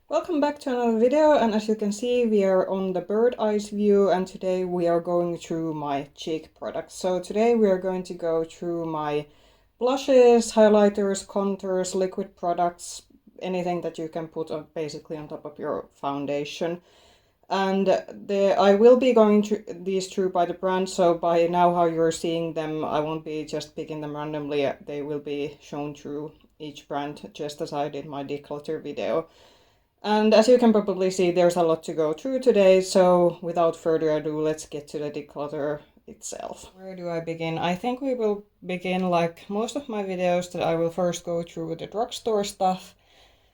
Welcome back to another video, and as you can see we are on the bird eyes view, and today we are going through my cheek products. So today we are going to go through my blushes, highlighters, contours, liquid products, anything that you can put on basically on top of your foundation. And I will be going through these through by the brand, so by now how you're seeing them, I won't be just picking them randomly. They will be shown through each brand just as I did my declutter video. And as you can probably see, there's a lot to go through today, so without further ado, let's get to the declutter itself. Where do I begin? I think we will begin like most of my videos, that I will first go through the drugstore stuff,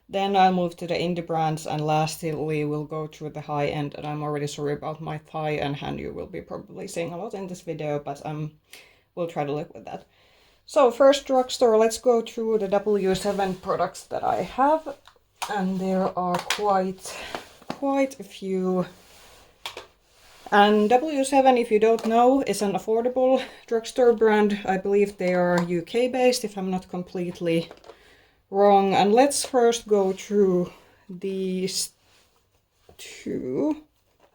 then I'll move to the indie brands, and lastly we'll go through the high end. And I'm already sorry about my thigh and hand, you will be probably seeing a lot in this video, but we'll try to live with that. So first, drugstore, let's go through the W7 products that I have. And there are quite a few. And W7, if you don't know, is an affordable drugstore brand. I believe they are UK based, if I'm not completely wrong. And let's first go through these two.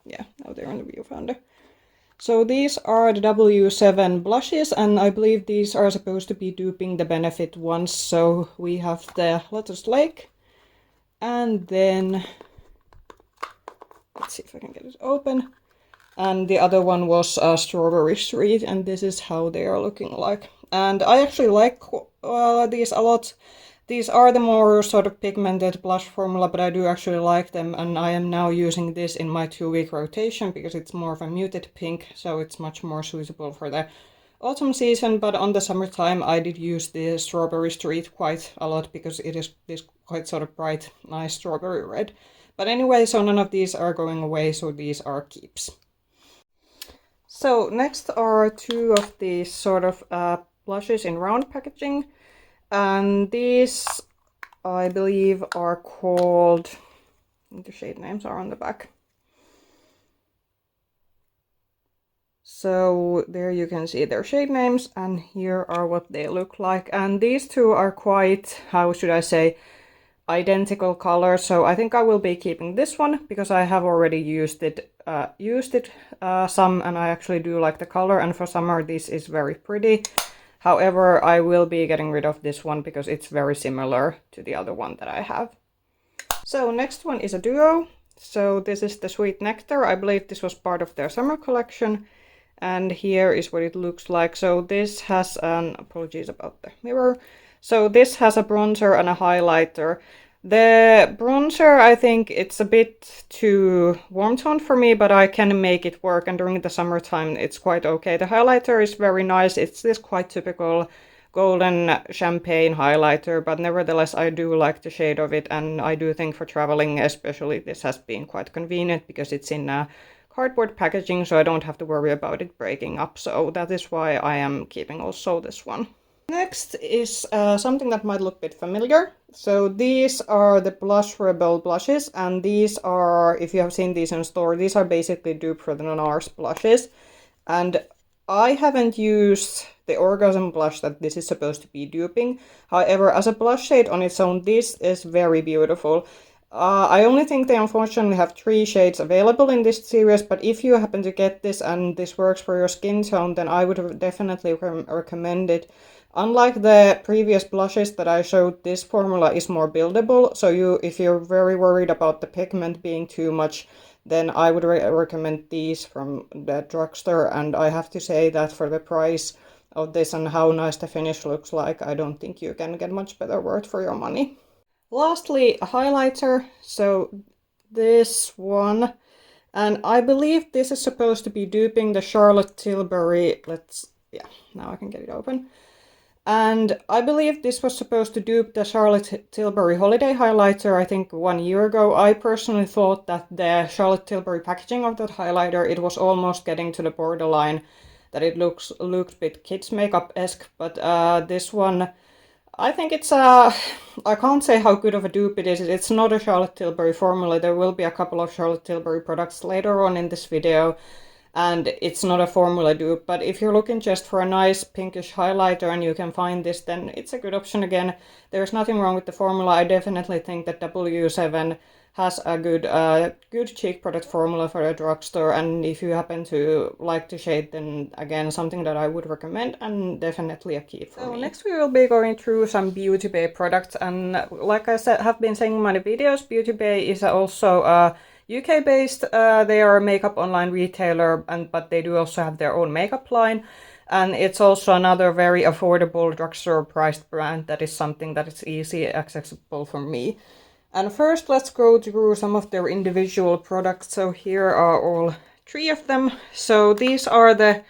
Yeah, now they're on the viewfinder. So these are the W7 blushes, and I believe these are supposed to be duping the Benefit ones. So we have the Lotus Lake. And then, let's see if I can get it open. And the other one was Strawberry Street, and this is how they are looking like. And I actually like these a lot. These are the more sort of pigmented blush formula, but I do actually like them. And I am now using this in my 2-week rotation because it's more of a muted pink, so it's much more suitable for the autumn season. But on the summertime I did use the Strawberry Street quite a lot because it is this quite sort of bright, nice strawberry red. But anyway, so none of these are going away, so these are keeps. So next are two of these sort of blushes in round packaging, and these I believe are called, the shade names are on the back. So there you can see their shade names, and here are what they look like. And these two are quite, how should I say, identical colors. So I think I will be keeping this one because I have already used it some, and I actually do like the color, and for summer this is very pretty. However, I will be getting rid of this one because it's very similar to the other one that I have. So next one is a duo. So this is the Sweet Nectar. I believe this was part of their summer collection. And here is what it looks like. So this has an, apologies about the mirror. So this has a bronzer and a highlighter. The bronzer, I think it's a bit too warm toned for me, but I can make it work. And during the summertime, it's quite okay. The highlighter is very nice. It's this quite typical golden champagne highlighter, but nevertheless, I do like the shade of it. And I do think for traveling, especially, this has been quite convenient because it's in a cardboard packaging, so I don't have to worry about it breaking up. So that is why I am keeping also this one. Next is something that might look a bit familiar. So these are the Blush Rebel blushes, and these are, if you have seen these in store, these are basically dupe for the NARS blushes. And I haven't used the Orgasm blush that this is supposed to be duping. However, as a blush shade on its own, this is very beautiful. I only think they unfortunately have 3 shades available in this series, but if you happen to get this and this works for your skin tone, then I would definitely recommend it. Unlike the previous blushes that I showed, this formula is more buildable, so if you're very worried about the pigment being too much, then I would recommend these from the drugstore. And I have to say that for the price of this and how nice the finish looks like, I don't think you can get much better worth for your money. Lastly, a highlighter. So this one, and I believe this is supposed to be duping the Charlotte Tilbury. Now I can get it open. And I believe this was supposed to dupe the Charlotte Tilbury Holiday Highlighter, I think 1 year ago. I personally thought that the Charlotte Tilbury packaging of that highlighter, it was almost getting to the borderline that it looked a bit kids makeup-esque, but this one, I think it's I can't say how good of a dupe it is. It's not a Charlotte Tilbury formula. There will be a couple of Charlotte Tilbury products later on in this video. and it's not a formula dupe. But if you're looking just for a nice pinkish highlighter and you can find this, then it's a good option. Again, there's nothing wrong with the formula. I definitely think that W7 has a good cheek product formula for a drugstore, and if you happen to like the shade, then again, something that I would recommend and definitely a keep for me. Next we will be going through some BeautyBay products, and like I said, have been saying in my videos, BeautyBay is also a UK based. They are a makeup online retailer, but they do also have their own makeup line. And it's also another very affordable drugstore priced brand that is something that is easy accessible for me. And first, let's go through some of their individual products. So here are all 3 of them. So these are the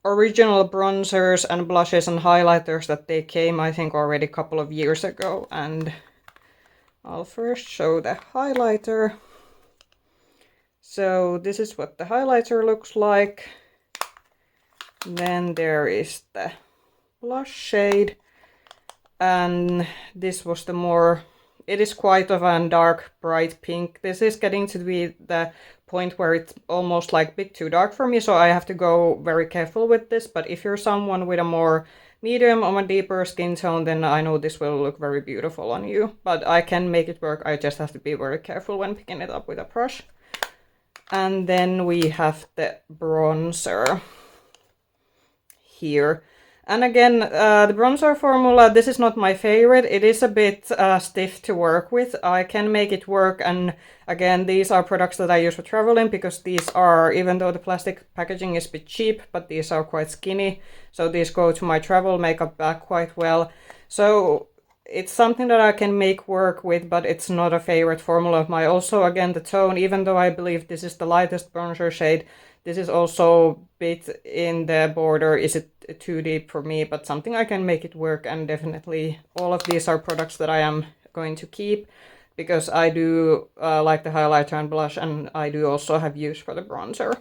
original bronzers and blushes and highlighters that they came, I think, already a couple of years ago. And I'll first show the highlighter. So this is what the highlighter looks like. Then there is the blush shade. And this was the more... It is quite of a dark, bright pink. This is getting to be the point where it's almost like a bit too dark for me, so I have to go very careful with this. But if you're someone with a more medium or a deeper skin tone, then I know this will look very beautiful on you. But I can make it work. I just have to be very careful when picking it up with a brush. And then we have the bronzer here. And again, the bronzer formula, this is not my favorite. It is a bit stiff to work with. I can make it work. And again, these are products that I use for traveling because these are, even though the plastic packaging is a bit cheap, but these are quite skinny. So these go to my travel makeup bag quite well. So it's something that I can make work with, but it's not a favorite formula of mine. Also, again, the tone, even though I believe this is the lightest bronzer shade, this is also a bit in the border. Is it too deep for me? But something I can make it work, and definitely all of these are products that I am going to keep because I do like the highlighter and blush, and I do also have use for the bronzer.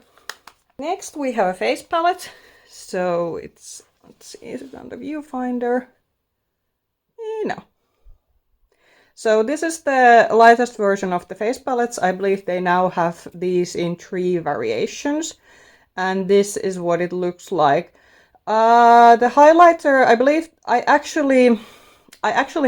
Next we have a face palette. So it's, let's see, is it on the viewfinder? No. So this is the lightest version of the face palettes. I believe they now have these in 3 variations. And this is what it looks like. The highlighter, I believe I actually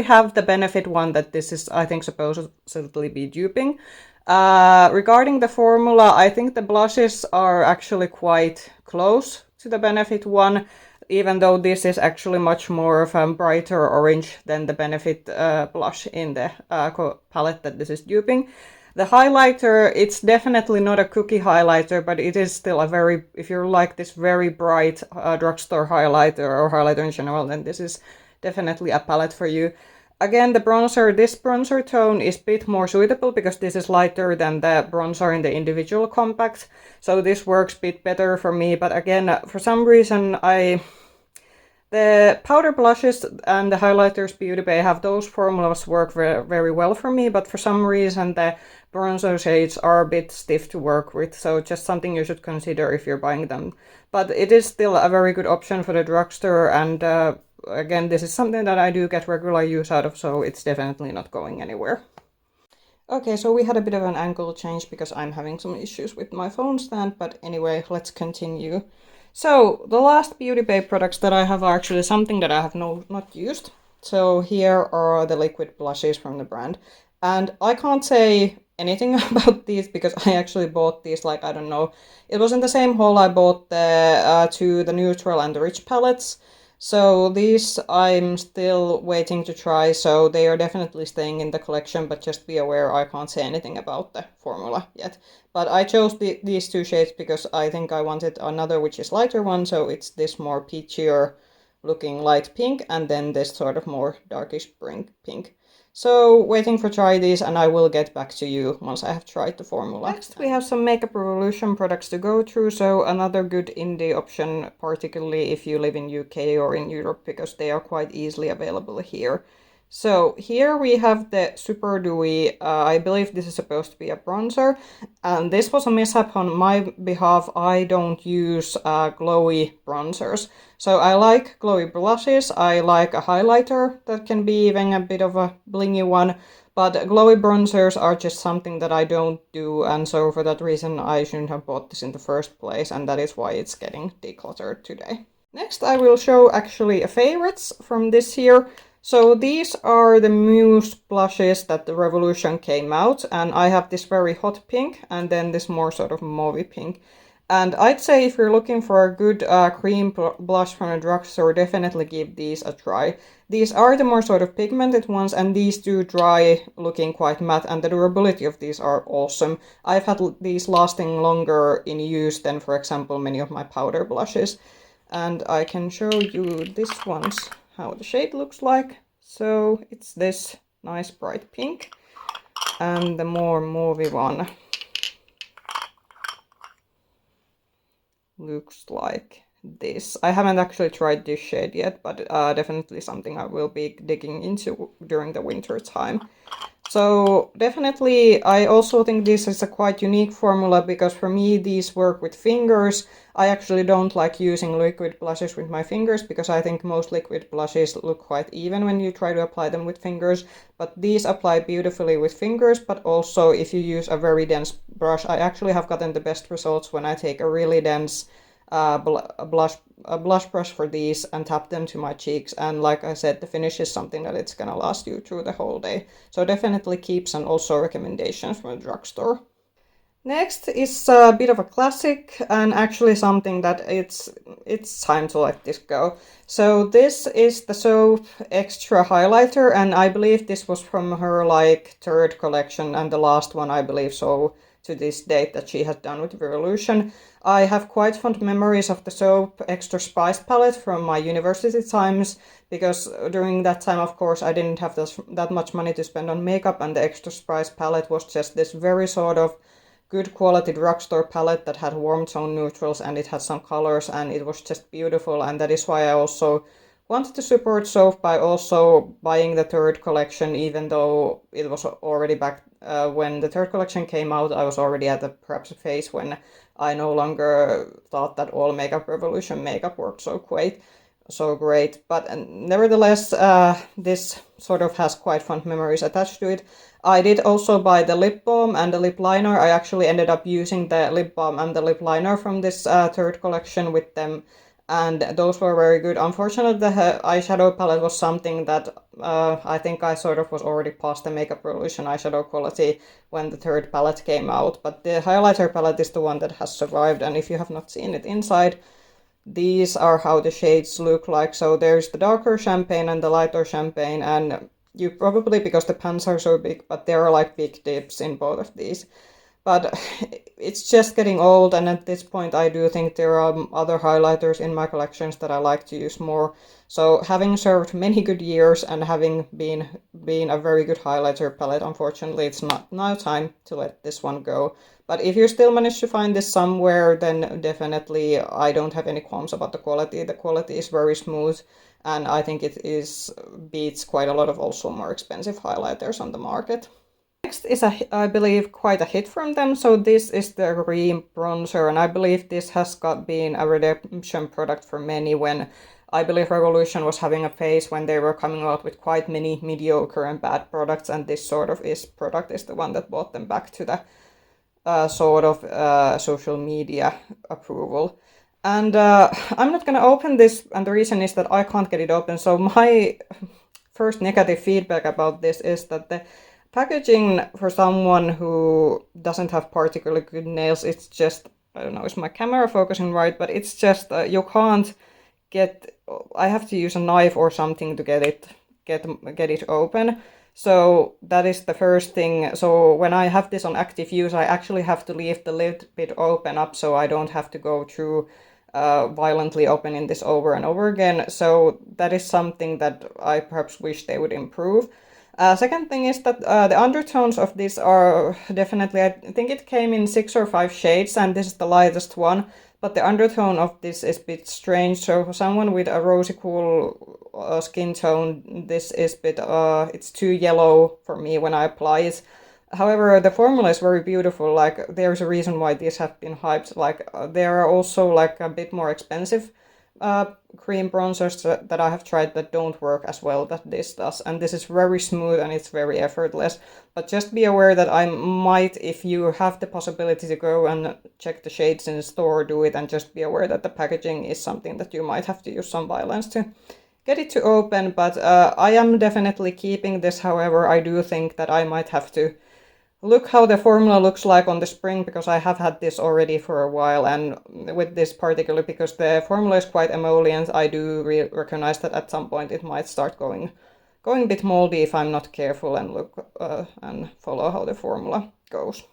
have the Benefit one that this is, I think, supposedly be duping. Regarding the formula, I think the blushes are actually quite close to the Benefit one, even though this is actually much more of a brighter orange than the Benefit blush in the palette that this is duping. The highlighter, it's definitely not a cookie highlighter, but it is still a very, if you like this very bright drugstore highlighter or highlighter in general, then this is definitely a palette for you. Again, the bronzer, this bronzer tone is a bit more suitable because this is lighter than the bronzer in the individual compacts. So this works a bit better for me. But again, for some reason, the powder blushes and the highlighters BeautyBay have those formulas work very, very well for me. But for some reason, the bronzer shades are a bit stiff to work with. So just something you should consider if you're buying them. But it is still a very good option for the drugstore, and again, this is something that I do get regular use out of, so it's definitely not going anywhere. Okay, so we had a bit of an angle change because I'm having some issues with my phone stand, but anyway, let's continue. So the last BeautyBay products that I have are actually something that I have not used. So here are the liquid blushes from the brand. And I can't say anything about these because I actually bought these, like, I don't know. It was in the same haul I bought the neutral and the rich palettes. So these I'm still waiting to try, so they are definitely staying in the collection, but just be aware I can't say anything about the formula yet. But I chose these 2 shades because I think I wanted another which is lighter one, so it's this more peachier looking light pink, and then this sort of more darkish pink. So waiting for try these, and I will get back to you once I have tried the formula. Next we have some Makeup Revolution products to go through, so another good indie option, particularly if you live in UK or in Europe, because they are quite easily available here. So here we have the Super Dewy, I believe this is supposed to be a bronzer, and this was a mishap on my behalf. I don't use glowy bronzers. So I like glowy blushes, I like a highlighter that can be even a bit of a blingy one, But glowy bronzers are just something that I don't do, and so for that reason I shouldn't have bought this in the first place, and that is why it's getting decluttered today. Next I will show actually favorites from this year. So these are the Muse blushes that the Revolution came out, and I have this very hot pink and then this more sort of mauve pink. And I'd say if you're looking for a good cream blush from a drugstore, definitely give these a try. These are the more sort of pigmented ones, and these do dry looking quite matte, and the durability of these are awesome. I've had these lasting longer in use than, for example, many of my powder blushes. And I can show you this one's how the shade looks like. So it's this nice bright pink, and the more mauvey one looks like this. I haven't actually tried this shade yet, but definitely something I will be digging into during the winter time. So definitely, I also think this is a quite unique formula, because for me these work with fingers. I actually don't like using liquid blushes with my fingers, because I think most liquid blushes look quite even when you try to apply them with fingers. But these apply beautifully with fingers, but also if you use a very dense brush. I actually have gotten the best results when I take a really dense blush brush for these and tap them to my cheeks, and like I said, the finish is something that it's gonna last you through the whole day. So definitely keeps, and also recommendations from a drugstore. Next is a bit of a classic, and actually something that it's time to let this go. So this is the Soap Extra Highlighter, and I believe this was from her like third collection, and the last one I believe so to this date that she has done with Revolution. I have quite fond memories of the Soap Extra Spice palette from my university times, because during that time, of course, I didn't have that much money to spend on makeup, and the Extra Spice palette was just this very sort of good quality drugstore palette that had warm tone neutrals, and it had some colors, and it was just beautiful. And that is why I also wanted to support Soap by also buying the third collection, even though it was already back when the third collection came out. I was already at perhaps a phase when I no longer thought that all Makeup Revolution makeup worked so great. But nevertheless, this sort of has quite fond memories attached to it. I did also buy the lip balm and the lip liner. I actually ended up using the lip balm and the lip liner from this third collection with them, and those were very good. Unfortunately, the eyeshadow palette was something that I think I sort of was already past the Makeup Revolution eyeshadow quality when the third palette came out, but the highlighter palette is the one that has survived, and if you have not seen it inside, these are how the shades look like. So there's the darker champagne and the lighter champagne, and you probably, because the pans are so big, but there are like big dips in both of these. But it's just getting old, and at this point I do think there are other highlighters in my collections that I like to use more. So having served many good years and having been a very good highlighter palette, unfortunately it's not now time to let this one go. But if you still manage to find this somewhere, then definitely I don't have any qualms about the quality. The quality is very smooth, and I think it beats quite a lot of also more expensive highlighters on the market. Next is, I believe, quite a hit from them. So this is the cream bronzer, and I believe this has been a redemption product for many, when I believe Revolution was having a phase when they were coming out with quite many mediocre and bad products, and this sort of product is the one that brought them back to the sort of social media approval. And I'm not going to open this, and the reason is that I can't get it open. So my first negative feedback about this is that the packaging for someone who doesn't have particularly good nails, it's just, I don't know, is my camera focusing right? But it's just, you can't I have to use a knife or something to get it open. So that is the first thing. So when I have this on active use, I actually have to leave the lid bit open up, so I don't have to go through violently opening this over and over again. So that is something that I perhaps wish they would improve. Second thing is that the undertones of this are definitely, I think it came in 6 or 5 shades, and this is the lightest one, but the undertone of this is a bit strange. So for someone with a rosy cool skin tone, this is it's too yellow for me when I apply it. However, the formula is very beautiful. Like, there's a reason why these have been hyped. Like, there are also like a bit more expensive cream bronzers that I have tried that don't work as well that this does, and this is very smooth and it's very effortless. But just be aware that I might, if you have the possibility to go and check the shades in the store, do it, and just be aware that the packaging is something that you might have to use some violence to get it to open. But I am definitely keeping this. However, I do think that I might have to look how the formula looks like on the spring, because I have had this already for a while, and with this particularly because the formula is quite emollient, I do recognize that at some point it might start going a bit moldy if I'm not careful and look and follow how the formula goes.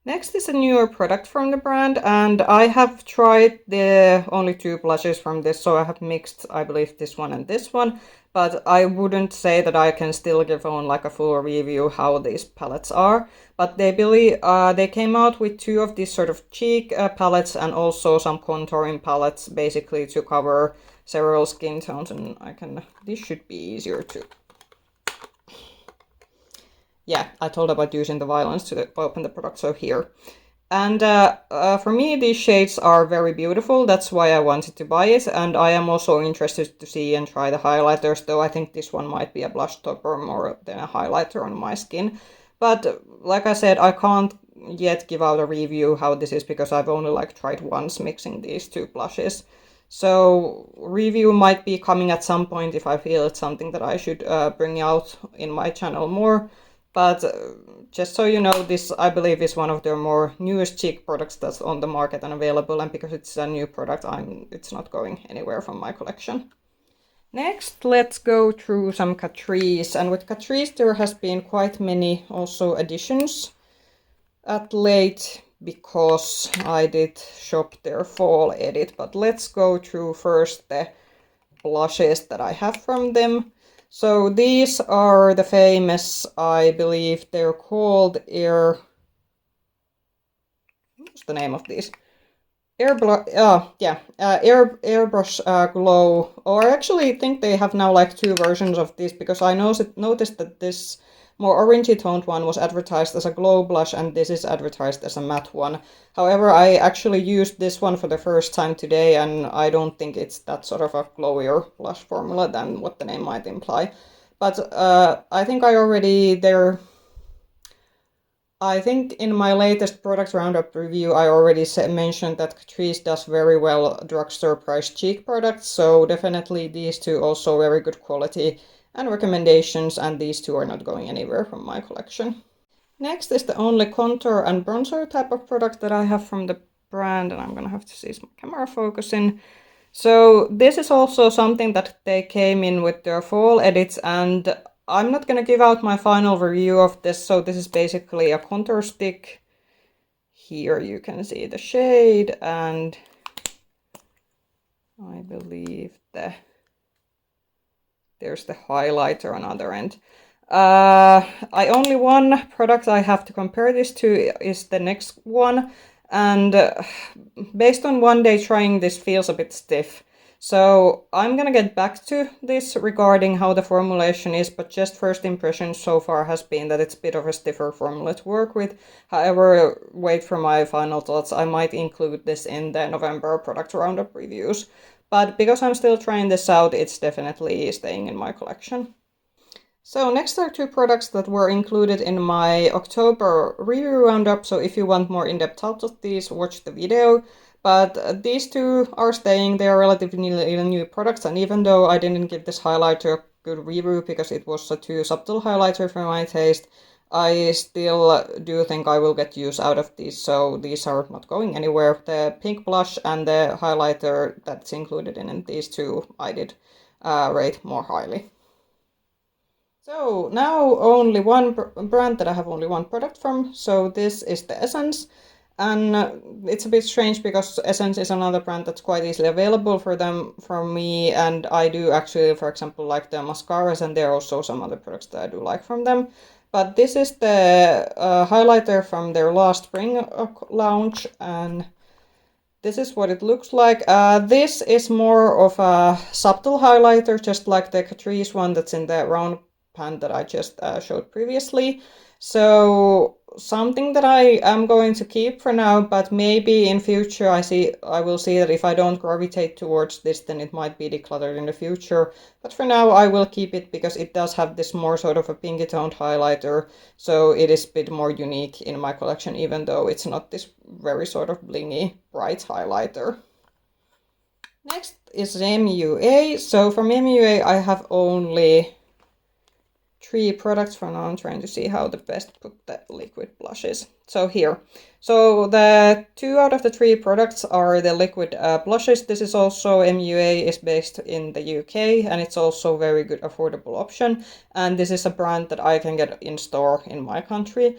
Next is a newer product from the brand, and I have tried the only 2 blushes from this, so I have mixed, I believe, this one and this one, but I wouldn't say that I can still give on like a full review how these palettes are. But they came out with 2 of these sort of cheek palettes and also some contouring palettes, basically to cover several skin tones, and this should be easier to... Yeah, I told about using the violence to open the product, so here. And for me, these shades are very beautiful. That's why I wanted to buy it. And I am also interested to see and try the highlighters, though I think this one might be a blush topper more than a highlighter on my skin. But like I said, I can't yet give out a review how this is because I've only like tried once mixing these 2 blushes. So review might be coming at some point if I feel it's something that I should bring out in my channel more. But just so you know, this I believe is one of their more newest cheek products that's on the market and available, and because it's a new product, it's not going anywhere from my collection. Next, let's go through some Catrice, and with Catrice there has been quite many also additions at late because I did shop their fall edit. But let's go through first the blushes that I have from them. So these are the famous, I believe they're called what's the name of these? Airbrush Glow, or I actually think they have now like 2 versions of this, because I noticed that this more orangey toned one was advertised as a glow blush and this is advertised as a matte one. However, I actually used this one for the first time today and I don't think it's that sort of a glowier blush formula than what the name might imply. But I think I think in my latest product roundup review I already mentioned that Catrice does very well drugstore price cheek products, so definitely these 2 also very good quality and recommendations, and these 2 are not going anywhere from my collection. Next is the only contour and bronzer type of product that I have from the brand, and I'm gonna have to see some camera focusing. So this is also something that they came in with their fall edits, and I'm not gonna give out my final review of this. So this is basically a contour stick. Here you can see the shade, and I believe there's the highlighter on other end. Only one product I have to compare this to is the next one, and based on one day trying, this feels a bit stiff. So I'm gonna get back to this regarding how the formulation is, but just first impression so far has been that it's a bit of a stiffer formula to work with. However, wait for my final thoughts. I might include this in the November product roundup reviews. But because I'm still trying this out, it's definitely staying in my collection. So next are 2 products that were included in my October review roundup. So if you want more in-depth thoughts of these, watch the video. But these 2 are staying. They are relatively new products. And even though I didn't give this highlighter a good review because it was a too subtle highlighter for my taste, I still do think I will get use out of these, so these are not going anywhere. The pink blush and the highlighter that's included in these 2 I did rate more highly. So now only one brand that I have only one product from, so this is the Essence. And it's a bit strange because Essence is another brand that's quite easily available from me, and I do actually, for example, like the mascaras, and there are also some other products that I do like from them. But this is the highlighter from their last spring launch, and this is what it looks like. This is more of a subtle highlighter, just like the Catrice one that's in the round pan that I just showed previously. So something that I am going to keep for now, but maybe in future I will see that if I don't gravitate towards this, then it might be decluttered in the future. But for now I will keep it because it does have this more sort of a pinky toned highlighter, so it is a bit more unique in my collection, even though it's not this very sort of blingy bright highlighter. Next is MUA. So from MUA I have only 3 products for now. I'm trying to see how to best put the liquid blushes. So here. So the 2 out of the 3 products are the liquid blushes. This is also MUA is based in the UK, and it's also a very good affordable option. And this is a brand that I can get in store in my country.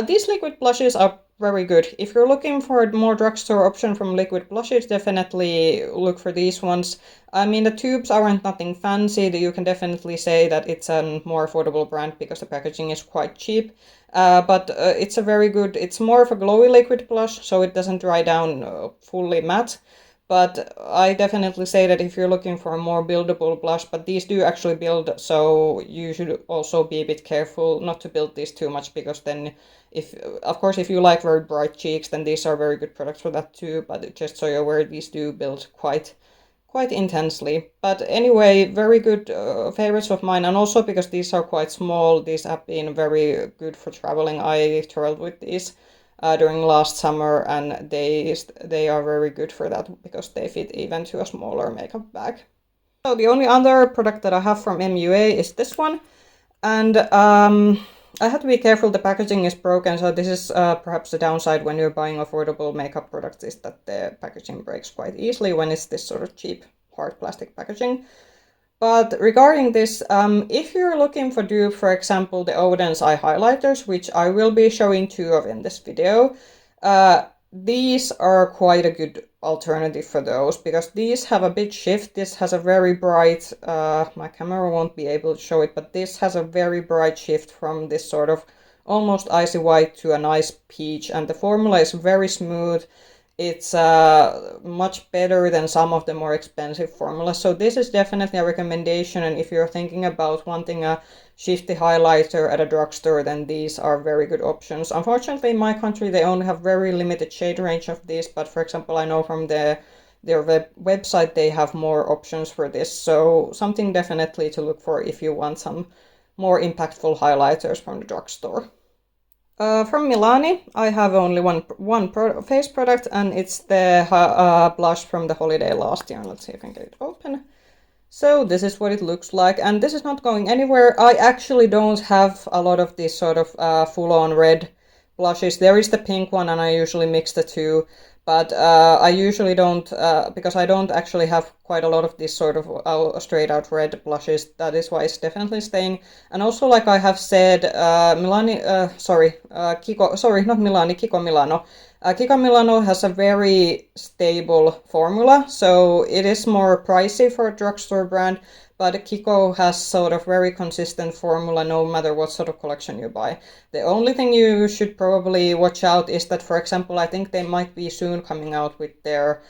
These liquid blushes are very good. If you're looking for a more drugstore option from liquid blushes, definitely look for these ones. I mean, the tubes aren't nothing fancy. You can definitely say that it's a more affordable brand because the packaging is quite cheap. But it's a very good, it's more of a glowy liquid blush, so it doesn't dry down fully matte. But I definitely say that if you're looking for a more buildable blush, but these do actually build, so you should also be a bit careful not to build these too much, because then of course, if you like very bright cheeks, then these are very good products for that too. But just so you're aware, these do build quite intensely. But anyway, very good favorites of mine, and also because these are quite small, these have been very good for traveling. I traveled with these during last summer, and they are very good for that because they fit even to a smaller makeup bag. So the only other product that I have from MUA is this one, and I have to be careful, the packaging is broken, so this is perhaps the downside when you're buying affordable makeup products, is that the packaging breaks quite easily when it's this sort of cheap hard plastic packaging. But regarding this, if you're looking for dupe, for example, the Oden's eye highlighters, which I will be showing 2 of in this video, these are quite a good alternative for those, because these have a bit shift. This has a very bright, my camera won't be able to show it, but this has a very bright shift from this sort of almost icy white to a nice peach, and the formula is very smooth. It's much better than some of the more expensive formulas. So this is definitely a recommendation, and if you're thinking about wanting a shifty highlighter at a drugstore, then these are very good options. Unfortunately, in my country, they only have very limited shade range of these, but for example, I know from their website, they have more options for this. So something definitely to look for if you want some more impactful highlighters from the drugstore. From Milani, I have only one face product, and it's the blush from the holiday last year. Let's see if I can get it open. So this is what it looks like, and this is not going anywhere. I actually don't have a lot of these sort of full-on red blushes. There is the pink one, and I usually mix the 2. But I usually don't, because I don't actually have quite a lot of these sort of straight out red blushes. That is why it's definitely staying. And also, like I have said, Kiko Milano. Kiko Milano has a very stable formula, so it is more pricey for a drugstore brand, but Kiko has sort of very consistent formula no matter what sort of collection you buy. The only thing you should probably watch out is that, for example, I think they might be soon coming out with their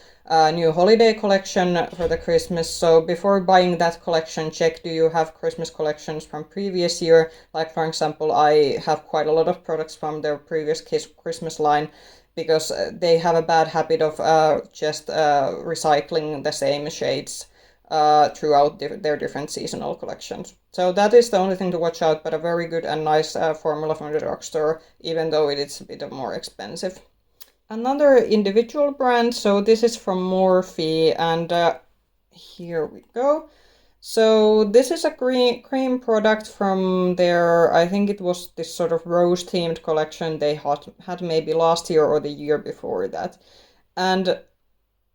new holiday collection for the Christmas. So before buying that collection, check, do you have Christmas collections from previous year? Like, for example, I have quite a lot of products from their previous Christmas line, because they have a bad habit of just recycling the same shades throughout their different seasonal collections. So that is the only thing to watch out, but a very good and nice formula from the drugstore, even though it is a bit more expensive. Another individual brand, so this is from Morphe, and here we go. So this is a cream product from their, I think it was this sort of rose themed collection they had maybe last year or the year before that. And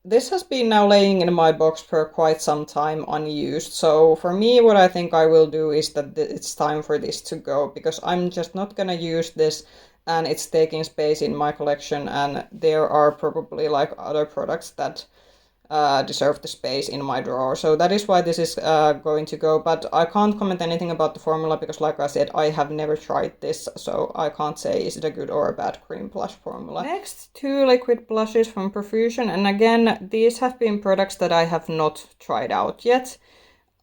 this has been now laying in my box for quite some time unused. So for me, what I think I will do is that it's time for this to go, because I'm just not gonna use this and it's taking space in my collection, and there are probably like other products that deserve the space in my drawer. So that is why this is going to go, but I can't comment anything about the formula because, like I said, I have never tried this, so I can't say is it a good or a bad cream blush formula. Next, 2 liquid blushes from Profusion, and again, these have been products that I have not tried out yet.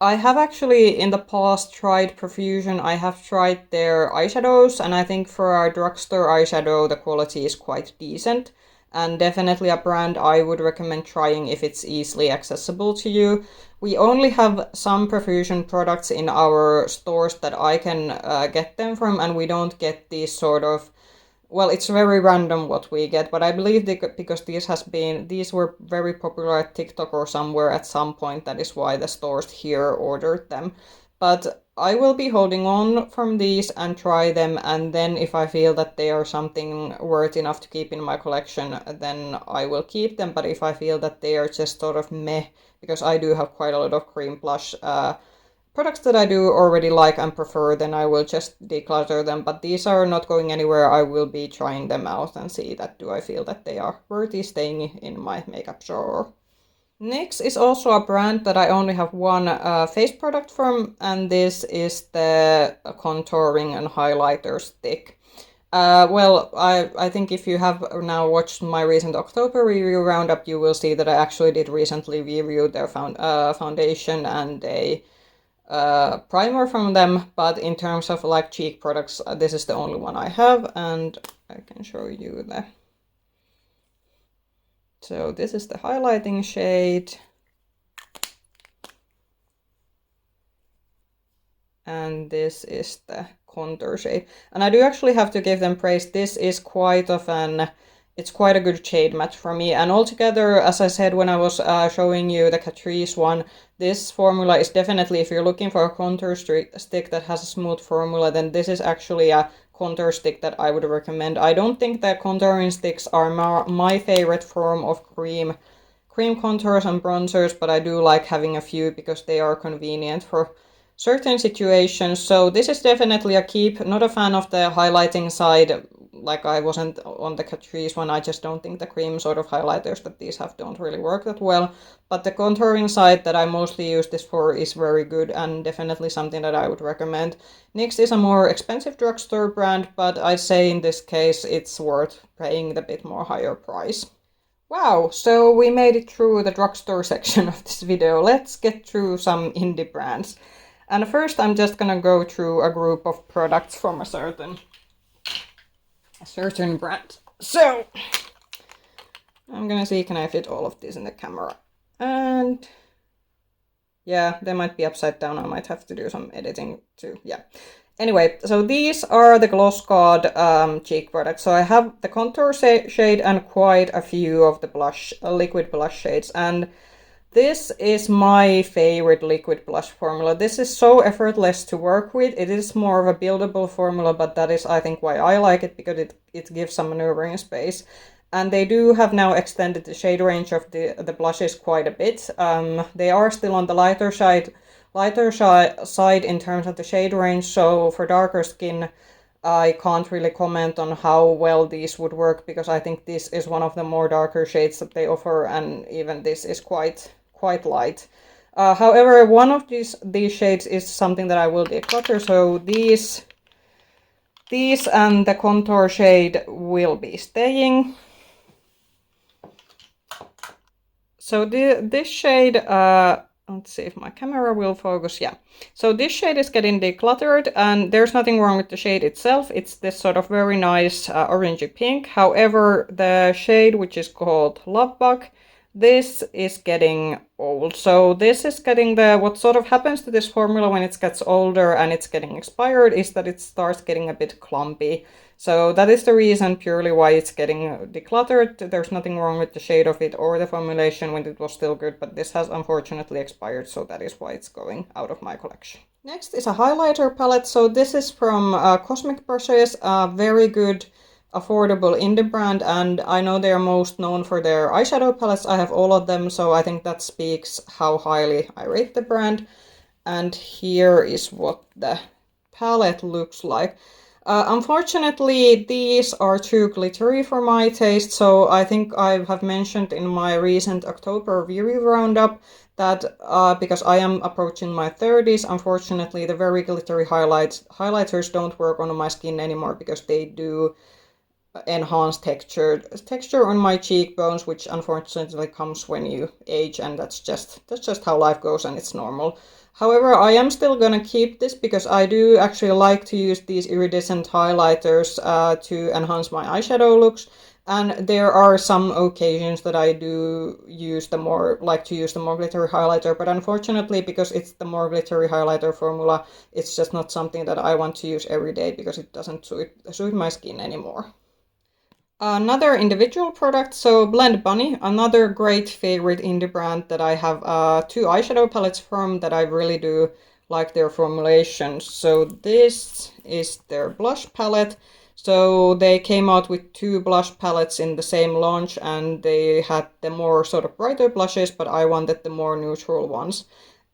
I have actually in the past tried Profusion. I have tried their eyeshadows, and I think for our drugstore eyeshadow, the quality is quite decent. And definitely a brand I would recommend trying if it's easily accessible to you. We only have some Profusion products in our stores that I can get them from, and we don't get these sort of, well, it's very random what we get, but I believe because these were very popular at TikTok or somewhere at some point, that is why the stores here ordered them. But I will be holding on from these and try them, and then if I feel that they are something worth enough to keep in my collection, then I will keep them. But if I feel that they are just sort of meh, because I do have quite a lot of cream blush products that I do already like and prefer, then I will just declutter them. But these are not going anywhere. I will be trying them out and see that do I feel that they are worthy staying in my makeup drawer. NYX is also a brand that I only have one face product from, and this is the contouring and highlighter stick. Well, I think if you have now watched my recent October review roundup, you will see that I actually did recently review their foundation and a primer from them, but in terms of like cheek products, this is the only one I have, and I can show you the. So this is the highlighting shade, and this is the contour shade. And I do actually have to give them praise. This is quite of an, it's quite a good shade match for me. And altogether, as I said when I was showing you the Catrice one, this formula is definitely, if you're looking for a contour stick that has a smooth formula, then this is actually a contour stick that I would recommend. I don't think that contouring sticks are my favorite form of cream contours and bronzers, but I do like having a few because they are convenient for certain situations. So this is definitely a keep. Not a fan of the highlighting side, like I wasn't on the Catrice one. I just don't think the cream sort of highlighters that these have don't really work that well. But the contouring side that I mostly use this for is very good and definitely something that I would recommend. NYX is a more expensive drugstore brand, but I'd say in this case it's worth paying the bit more higher price. Wow, so we made it through the drugstore section of this video. Let's get through some indie brands. And first I'm just gonna go through a group of products from a certain brand. So I'm gonna see, can I fit all of these in the camera? And yeah, they might be upside down. I might have to do some editing too. Yeah. Anyway, so these are the GlossGods cheek products. So I have the contour shade and quite a few of the blush, liquid blush shades. And this is my favorite liquid blush formula. This is so effortless to work with. It is more of a buildable formula, but that is, I think, why I like it, because it gives some maneuvering space. And they do have now extended the shade range of the blushes quite a bit. They are still on the lighter side in terms of the shade range. So for darker skin, I can't really comment on how well these would work, because I think this is one of the more darker shades that they offer, and even this is quite light. However, one of these shades is something that I will declutter. So these and the contour shade will be staying. So this shade, let's see if my camera will focus. Yeah. So this shade is getting decluttered, and there's nothing wrong with the shade itself. It's this sort of very nice orangey pink. However, the shade, which is called Love Bug, this is getting old. So this is getting what sort of happens to this formula when it gets older and it's getting expired is that it starts getting a bit clumpy. So that is the reason purely why it's getting decluttered. There's nothing wrong with the shade of it or the formulation when it was still good, but this has unfortunately expired, so that is why it's going out of my collection. Next is a highlighter palette. So this is from Cosmic Brushes, a very good affordable indie brand, and I know they are most known for their eyeshadow palettes. I have all of them, so I think that speaks how highly I rate the brand. And here is what the palette looks like. Unfortunately, these are too glittery for my taste, so I think I have mentioned in my recent October review roundup that because I am approaching my 30s, unfortunately the very glittery highlighters don't work on my skin anymore, because they do enhance texture on my cheekbones, which unfortunately comes when you age, and that's just how life goes, and it's normal. However, I am still gonna keep this because I do actually like to use these iridescent highlighters to enhance my eyeshadow looks. And there are some occasions that I do use the more glittery highlighter, but unfortunately, because it's the more glittery highlighter formula, it's just not something that I want to use every day because it doesn't suit my skin anymore. Another individual product, so Blend Bunny, another great favorite indie brand that I have two eyeshadow palettes from that I really do like their formulations. So this is their blush palette. So they came out with two blush palettes in the same launch, and they had the more sort of brighter blushes, but I wanted the more neutral ones.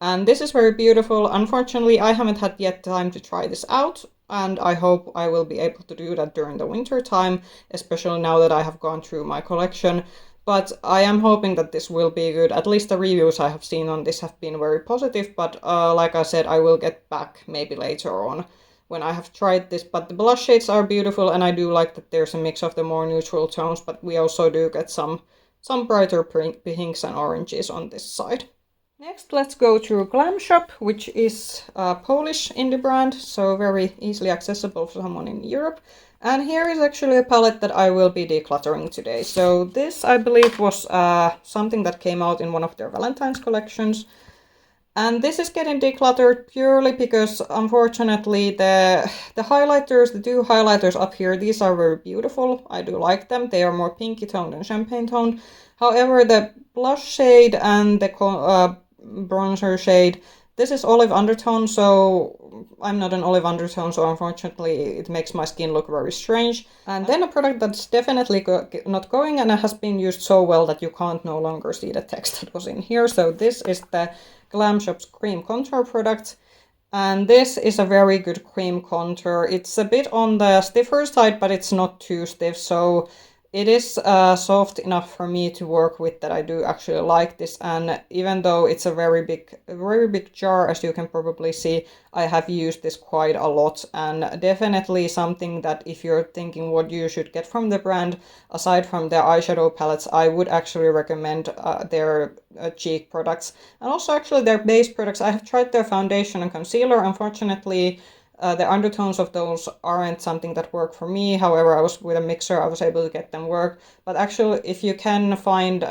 And this is very beautiful. Unfortunately, I haven't had yet time to try this out, and I hope I will be able to do that during the winter time, especially now that I have gone through my collection. But I am hoping that this will be good. At least the reviews I have seen on this have been very positive, but like I said, I will get back maybe later on when I have tried this. But the blush shades are beautiful, and I do like that there's a mix of the more neutral tones, but we also do get some brighter pinks and oranges on this side. Next, let's go to GlamShop, which is a Polish indie brand, so very easily accessible for someone in Europe. And here is actually a palette that I will be decluttering today. So this, I believe, was something that came out in one of their Valentine's collections. And this is getting decluttered purely because, unfortunately, the highlighters, the two highlighters up here, these are very beautiful. I do like them. They are more pinky toned and champagne toned. However, the blush shade and the bronzer shade, this is olive undertone, so I'm not an olive undertone, so unfortunately it makes my skin look very strange. And then a product that's definitely not going, and it has been used so well that you can't no longer see the text that was in here. So this is the GlamShop's cream contour product. And this is a very good cream contour. It's a bit on the stiffer side, but it's not too stiff, so it is soft enough for me to work with that I do actually like this. And even though it's a very big jar, as you can probably see, I have used this quite a lot, and definitely something that if you're thinking what you should get from the brand, aside from their eyeshadow palettes, I would actually recommend their cheek products, and also actually their base products. I have tried their foundation and concealer. Unfortunately, the undertones of those aren't something that work for me. However, I was with a mixer, I was able to get them work. But actually, if you can find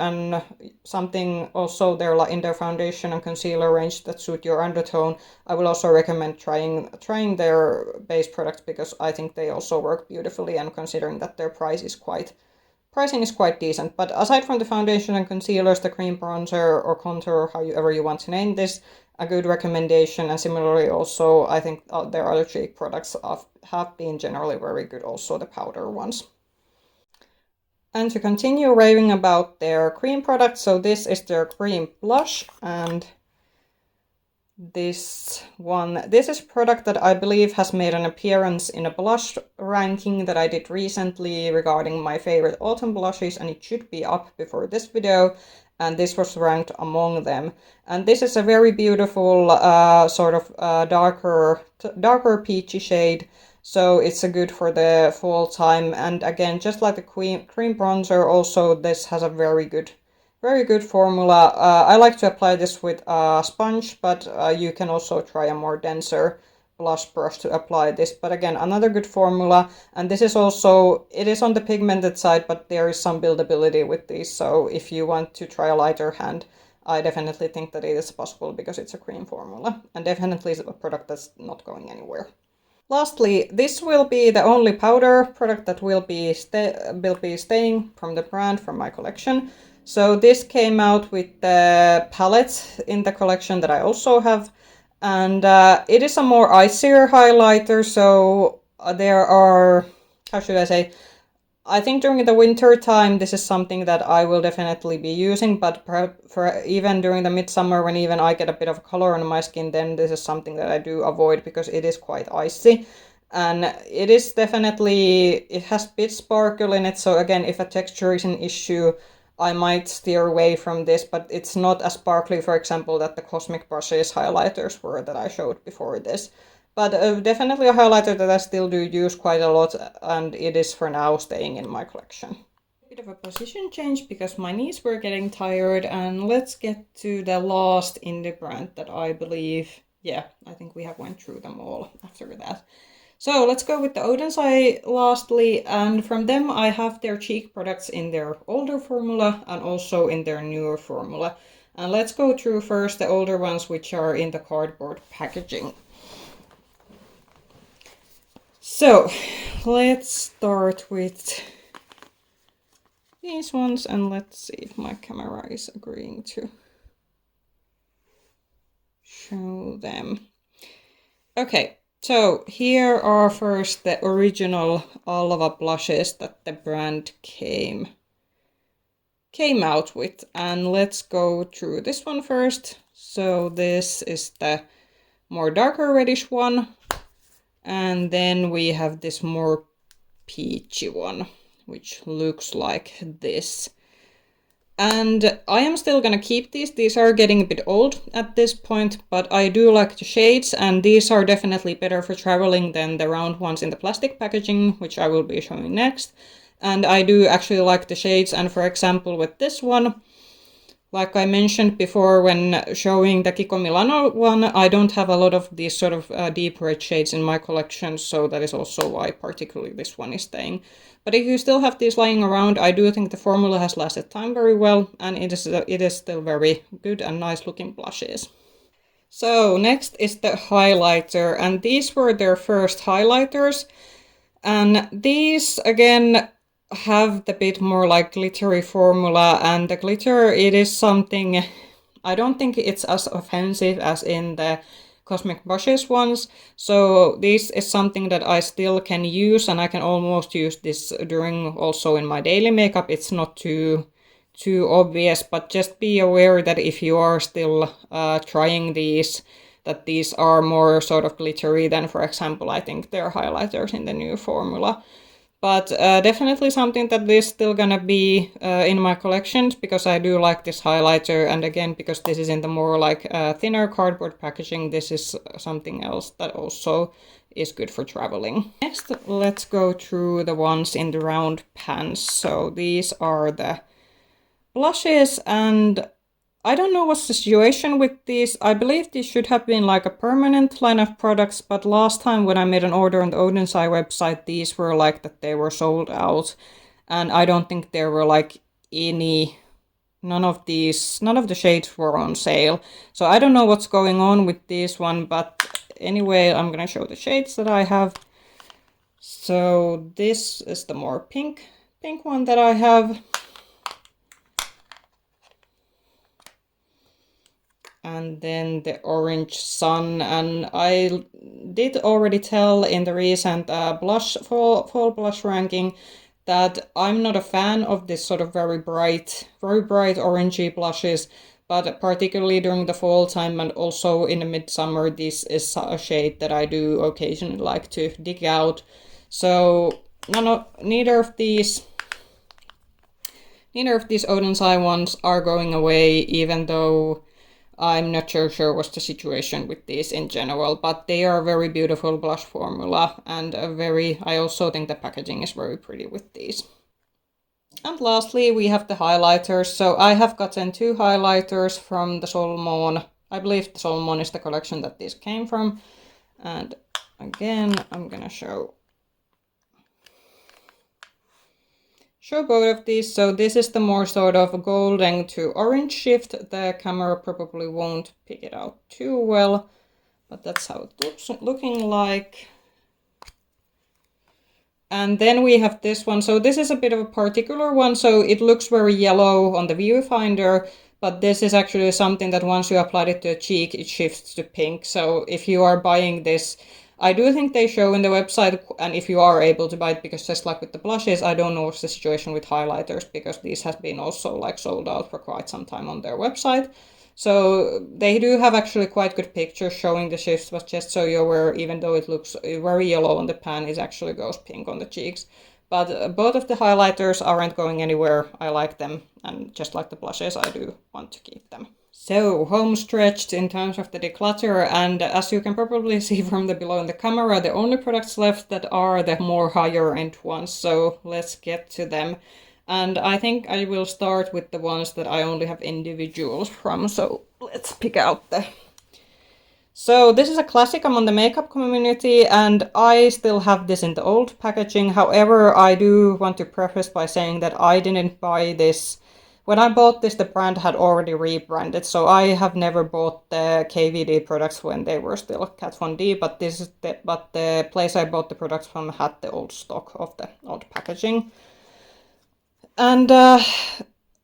something also there in their foundation and concealer range that suit your undertone, I will also recommend trying their base products, because I think they also work beautifully, and considering that their pricing is quite decent. But aside from the foundation and concealers, the cream bronzer or contour, however you want to name this, a good recommendation. And similarly also, I think their other cheek products have been generally very good, also the powder ones. And to continue raving about their cream products, so this is their cream blush, and this is a product that I believe has made an appearance in a blush ranking that I did recently regarding my favorite autumn blushes, and it should be up before this video, and this was ranked among them. And this is a very beautiful sort of darker peachy shade, so it's a good for the fall time. And again, just like the cream bronzer, also this has a very good formula. I like to apply this with a sponge, but you can also try a more denser blush brush to apply this. But again, another good formula. And this is also, it is on the pigmented side, but there is some buildability with these. So if you want to try a lighter hand, I definitely think that it is possible, because it's a cream formula. And definitely is a product that's not going anywhere. Lastly, this will be the only powder product that will be staying from the brand, from my collection. So this came out with the palette in the collection that I also have, and it is a more icier highlighter. So there are, how should I say, I think during the winter time this is something that I will definitely be using, but for even during the midsummer, when even I get a bit of color on my skin, then this is something that I do avoid, because it is quite icy. And it is definitely, it has bit sparkle in it, so again, if a texture is an issue, I might steer away from this, but it's not as sparkly, for example, that the Cosmic Brushes highlighters were that I showed before this. But definitely a highlighter that I still do use quite a lot, and it is for now staying in my collection. Bit of a position change because my knees were getting tired, and let's get to the last indie brand that I believe, yeah, I think we have went through them all after that. So let's go with the Oden's Eye lastly, and from them I have their cheek products in their older formula and also in their newer formula. And let's go through first the older ones, which are in the cardboard packaging. So let's start with these ones, and let's see if my camera is agreeing to show them. Okay, so here are first the original Alva blushes that the brand came out with, and let's go through this one first. So this is the more darker reddish one, and then we have this more peachy one, which looks like this. And I am still gonna keep these. These are getting a bit old at this point, but I do like the shades, and these are definitely better for traveling than the round ones in the plastic packaging, which I will be showing next. And I do actually like the shades, and for example with this one, like I mentioned before when showing the Kiko Milano one, I don't have a lot of these sort of deep red shades in my collection, so that is also why particularly this one is staying. But if you still have these lying around, I do think the formula has lasted time very well, and it is still very good and nice looking blushes. So next is the highlighter, and these were their first highlighters, and these again have the bit more like glittery formula, and the glitter, it is something, I don't think it's as offensive as in the Cosmic Brushes ones, so this is something that I still can use, and I can almost use this during also in my daily makeup. It's not too obvious, but just be aware that if you are still trying these, that these are more sort of glittery than, for example, I think they're highlighters in the new formula. But definitely something that is still gonna be in my collections, because I do like this highlighter, and again, because this is in the more like thinner cardboard packaging, this is something else that also is good for traveling. Next, let's go through the ones in the round pans. So these are the blushes, and I don't know what's the situation with these. I believe these should have been like a permanent line of products, but last time when I made an order on the Oden's Eye website, these were like that they were sold out, and I don't think there were like none of the shades were on sale. So I don't know what's going on with this one, but anyway, I'm gonna show the shades that I have. So this is the more pink one that I have. And then the Orange Sun, and I did already tell in the recent fall blush ranking that I'm not a fan of this sort of very bright orangey blushes, but particularly during the fall time and also in the midsummer, this is a shade that I do occasionally like to dig out. So neither of these Oden's Eye ones are going away, even though I'm not sure what's the situation with these in general, but they are a very beautiful blush formula, and I also think the packaging is very pretty with these. And lastly, we have the highlighters. So I have gotten 2 highlighters from the Solmon. I believe the Solmon is the collection that these came from. And again, I'm gonna show both of these. So this is the more sort of golden to orange shift. The camera probably won't pick it out too well, but that's how it looks looking like. And then we have this one. So this is a bit of a particular one. So it looks very yellow on the viewfinder, but this is actually something that once you apply it to a cheek, it shifts to pink. So if you are buying this, I do think they show in the website, and if you are able to buy it, because just like with the blushes, I don't know what's the situation with highlighters, because these have been also like sold out for quite some time on their website. So they do have actually quite good pictures showing the shifts, but just so you're aware, even though it looks very yellow on the pan, it actually goes pink on the cheeks. But both of the highlighters aren't going anywhere. I like them, and just like the blushes, I do want to keep them. So, home stretched in terms of the declutter, and as you can probably see from the below in the camera, the only products left that are the more higher end ones, so let's get to them. And I think I will start with the ones that I only have individuals from, so let's pick out the... So this is a classic among the makeup community, and I still have this in the old packaging. However, I do want to preface by saying that I didn't buy this. When I bought this, the brand had already rebranded, so I have never bought the KVD products when they were still Kat Von D, but the place I bought the products from had the old stock of the old packaging. And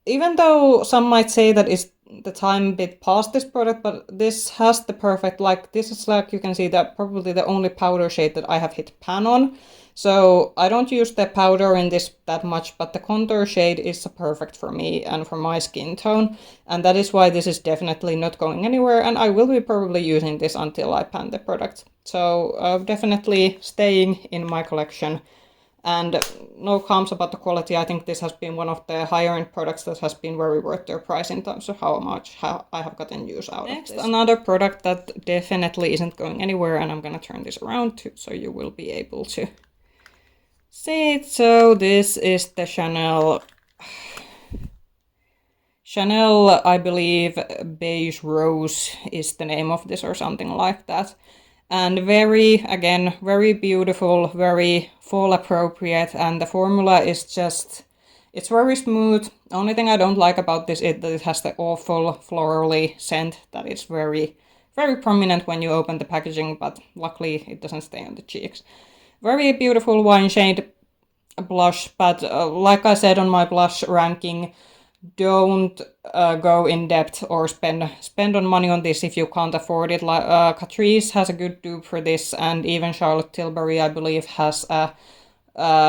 even though some might say that it's the time a bit past this product, but this has the perfect, like, this is, like, you can see that probably the only powder shade that I have hit pan on. So I don't use the powder in this that much, but the contour shade is perfect for me and for my skin tone. And that is why this is definitely not going anywhere, and I will be probably using this until I pan the product. So definitely staying in my collection. And no qualms about the quality. I think this has been one of the higher end products that has been very worth their price in terms of how much I have gotten use out of this. Another product that definitely isn't going anywhere, and I'm gonna turn this around too, so you will be able to see it. So this is the Chanel, I believe, Beige Rose is the name of this or something like that. And again, very beautiful, very fall appropriate, and the formula is just, it's very smooth. Only thing I don't like about this is that it has the awful florally scent that is very, very prominent when you open the packaging, but luckily it doesn't stay on the cheeks. Very beautiful wine shade blush, but like I said on my blush ranking, don't go in depth or spend on money on this if you can't afford it. Like Catrice has a good dupe for this, and even Charlotte Tilbury, I believe, has a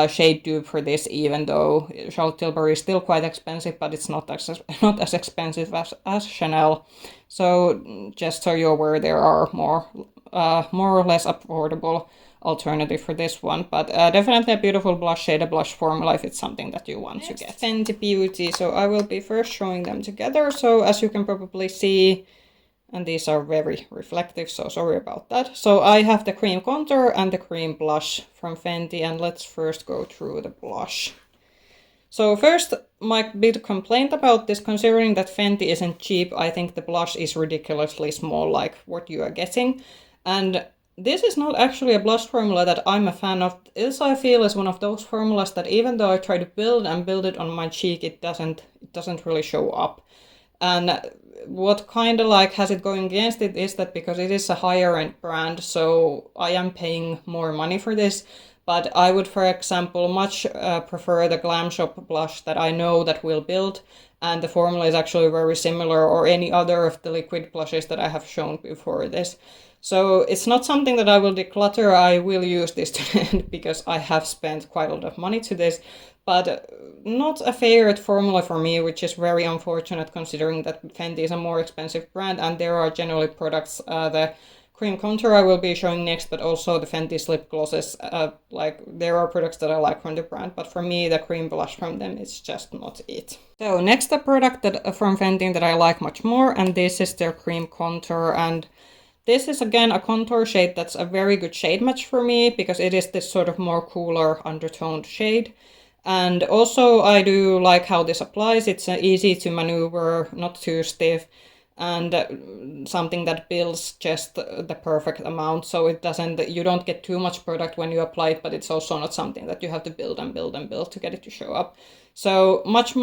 shade dupe for this, even though Charlotte Tilbury is still quite expensive, but it's not as expensive as Chanel. So just so you're aware, there are more or less affordable alternative for this one, but definitely a beautiful blush shade, a blush formula if it's something that you want to get. Fenty Beauty, so I will be first showing them together. So as you can probably see, and these are very reflective, so sorry about that. So I have the cream contour and the cream blush from Fenty, and let's first go through the blush. So first, my big complaint about this, considering that Fenty isn't cheap, I think the blush is ridiculously small, like what you are getting. And this is not actually a blush formula that I'm a fan of. This, I feel, is one of those formulas that even though I try to build it on my cheek, it doesn't really show up. And what kind of like has it going against it is that because it is a higher end brand, so I am paying more money for this. But I would, for example, much prefer the GlamShop blush that I know that will build, and the formula is actually very similar, or any other of the liquid blushes that I have shown before this. So it's not something that I will declutter. I will use this to the end because I have spent quite a lot of money to this, but not a favorite formula for me, which is very unfortunate considering that Fenty is a more expensive brand, and there are generally products, the cream contour I will be showing next, but also the Fenty lip glosses, like there are products that I like from the brand, but for me the cream blush from them is just not it. So next a product that from Fenty that I like much more, and this is their cream contour, and this is again a contour shade that's a very good shade match for me because it is this sort of more cooler undertoned shade. And also I do like how this applies. It's easy to maneuver, not too stiff, and something that builds just the perfect amount. So it doesn't, you don't get too much product when you apply it, but it's also not something that you have to build and build and build to get it to show up. So much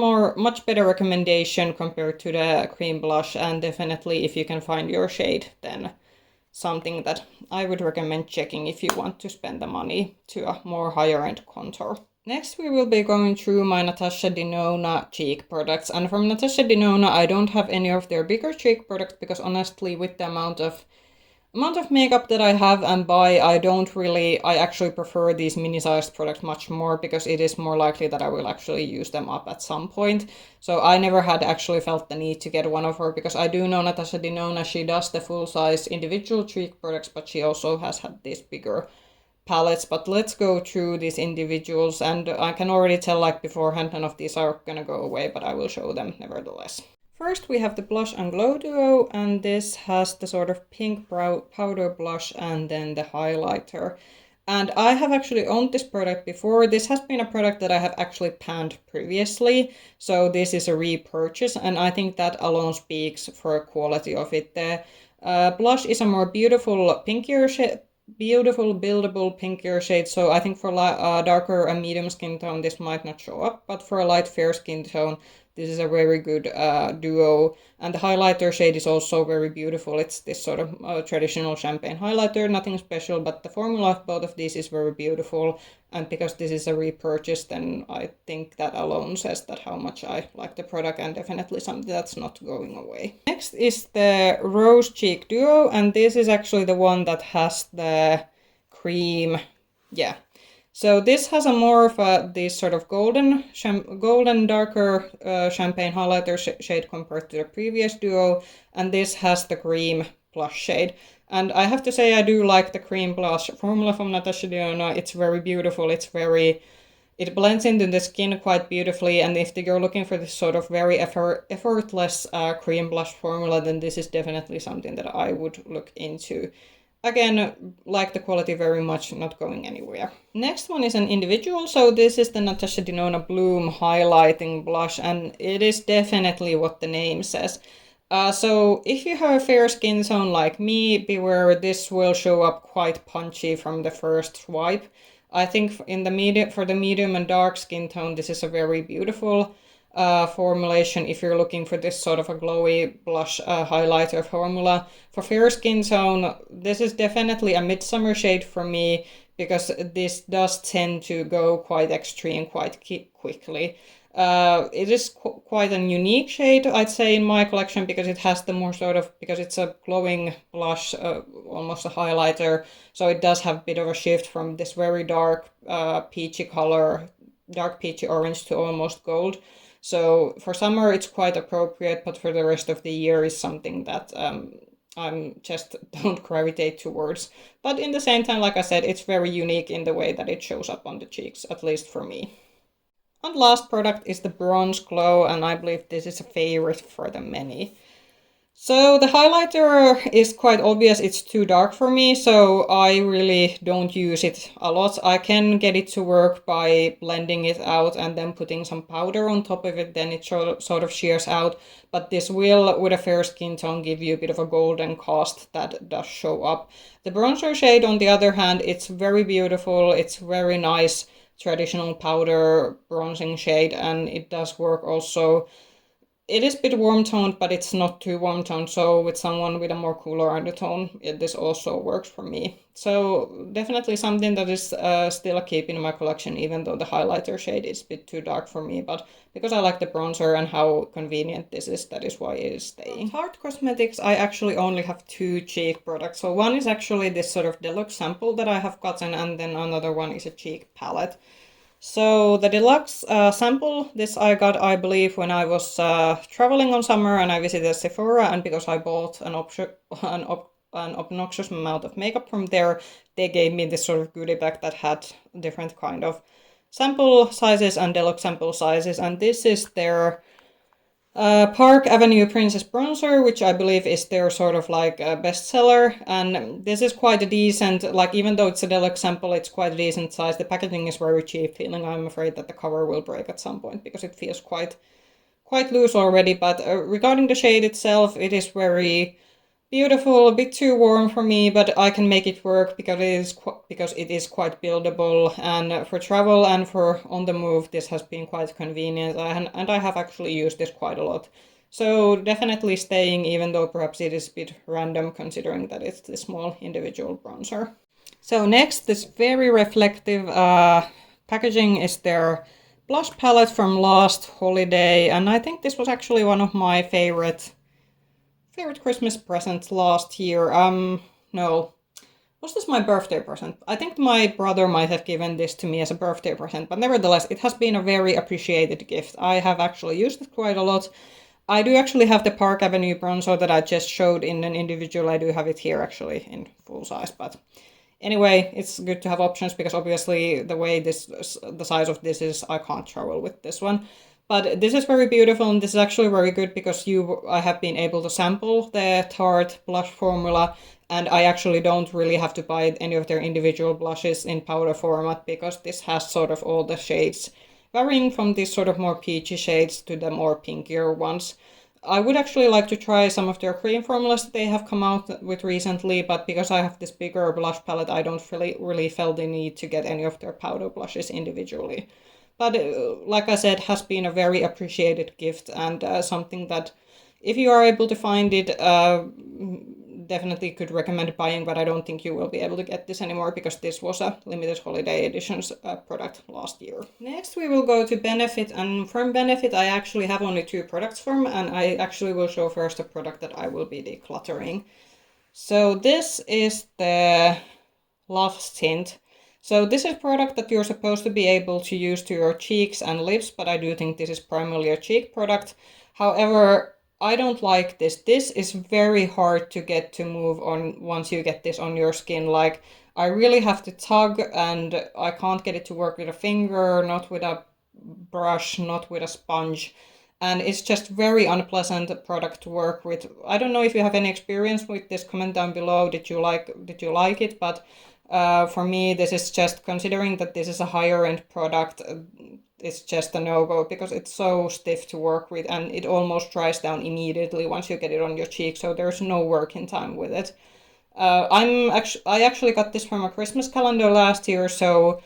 better recommendation compared to the cream blush, and definitely if you can find your shade, then something that I would recommend checking if you want to spend the money to a more higher end contour. Next we will be going through my Natasha Denona cheek products, and from Natasha Denona I don't have any of their bigger cheek products because honestly with the amount of makeup that I have and buy, I actually prefer these mini-sized products much more because it is more likely that I will actually use them up at some point. So I never had actually felt the need to get one of her because I do know Natasha Denona, she does the full-size individual cheek products, but she also has had these bigger palettes. But let's go through these individuals, and I can already tell like beforehand none of these are gonna go away, but I will show them nevertheless. First we have the Blush and Glow Duo, and this has the sort of pink brow powder blush and then the highlighter. And I have actually owned this product before. This has been a product that I have actually panned previously. So this is a repurchase, and I think that alone speaks for the quality of it. The blush is a more beautiful pinkier shade, beautiful buildable pinkier shade. So I think for darker and medium skin tone, this might not show up. But for a light fair skin tone, this is a very good duo. And the highlighter shade is also very beautiful. It's this sort of traditional champagne highlighter, nothing special, but the formula of both of these is very beautiful. And because this is a repurchase, then I think that alone says that how much I like the product, and definitely something that's not going away. Next is the Rose Cheek Duo, and this is actually the one that has the cream, yeah. So this has a more of this sort of golden darker champagne highlighter shade compared to the previous duo, and this has the cream blush shade. And I have to say I do like the cream blush formula from Natasha Denona. It's very beautiful. It blends into the skin quite beautifully, and if you're looking for this sort of very effortless cream blush formula, then this is definitely something that I would look into. Again, like the quality very much, not going anywhere. Next one is an individual. So this is the Natasha Denona Bloom Highlighting Blush, and it is definitely what the name says. So if you have a fair skin tone like me, beware, this will show up quite punchy from the first swipe. I think for the medium and dark skin tone, this is a very beautiful formulation if you're looking for this sort of a glowy blush highlighter formula. For fair skin tone, this is definitely a midsummer shade for me, because this does tend to go quite extreme quite quickly. It is quite a unique shade, I'd say, in my collection, because it has the more sort of, because it's a glowing blush, almost a highlighter, so it does have a bit of a shift from this very dark peachy color, dark peachy orange to almost gold. So for summer it's quite appropriate, but for the rest of the year is something that I'm just don't gravitate towards. But in the same time, like I said, it's very unique in the way that it shows up on the cheeks, at least for me. And last product is the Bronze Glow, and I believe this is a favorite for the many. So the highlighter is quite obvious, it's too dark for me, so I really don't use it a lot. I can get it to work by blending it out and then putting some powder on top of it, then it sort of shears out. But this will, with a fair skin tone, give you a bit of a golden cast that does show up. The bronzer shade, on the other hand, it's very beautiful, it's very nice traditional powder bronzing shade, and it does work also. It is a bit warm toned, but it's not too warm toned, so with someone with a more cooler undertone, this also works for me. So definitely something that is still a keep in my collection, even though the highlighter shade is a bit too dark for me, but because I like the bronzer and how convenient this is, that is why it is staying. Tarte Cosmetics, I actually only have two cheek products. So one is actually this sort of deluxe sample that I have gotten, and then another one is a cheek palette. So the deluxe sample, this I got, I believe, when I was traveling on summer and I visited Sephora, and because I bought an obnoxious amount of makeup from there, they gave me this sort of goodie bag that had different kind of sample sizes and deluxe sample sizes, and this is their Park Avenue Princess Bronzer, which I believe is their sort of like bestseller, and this is quite a decent, like, even though it's a deluxe sample, it's quite a decent size. The packaging is very cheap feeling. I'm afraid that the cover will break at some point because it feels quite loose already, but regarding the shade itself, it is very beautiful, a bit too warm for me, but I can make it work because it is quite buildable, and for travel and for on the move, this has been quite convenient, and I have actually used this quite a lot. So definitely staying, even though perhaps it is a bit random considering that it's the small individual bronzer. So next, this very reflective packaging is their blush palette from last holiday, and I think this was actually one of my favorite Christmas present last year. No. Was this my birthday present? I think my brother might have given this to me as a birthday present, but nevertheless, it has been a very appreciated gift. I have actually used it quite a lot. I do actually have the Park Avenue bronzer that I just showed in an individual. I do have it here actually in full size, but anyway, it's good to have options because obviously the way the size of this is, I can't travel with this one. But this is very beautiful, and this is actually very good because I have been able to sample the Tarte blush formula, and I actually don't really have to buy any of their individual blushes in powder format because this has sort of all the shades, varying from these sort of more peachy shades to the more pinkier ones. I would actually like to try some of their cream formulas that they have come out with recently, but because I have this bigger blush palette, I don't really feel the need to get any of their powder blushes individually. But like I said, has been a very appreciated gift, and something that if you are able to find it, definitely could recommend buying, but I don't think you will be able to get this anymore because this was a limited holiday editions product last year. Next we will go to Benefit, and from Benefit I actually have only 2 products from, and I actually will show first a product that I will be decluttering. So this is the Love Tint. So this is a product that you're supposed to be able to use to your cheeks and lips, but I do think this is primarily a cheek product. However, I don't like this. This is very hard to get to move on once you get this on your skin. Like, I really have to tug, and I can't get it to work with a finger, not with a brush, not with a sponge. And it's just very unpleasant product to work with. I don't know if you have any experience with this. Comment down below. Did you like it? But for me, this is just, considering that this is a higher end product, it's just a no-go because it's so stiff to work with, and it almost dries down immediately once you get it on your cheek, so there's no working time with it. I actually got this from a Christmas calendar last year, so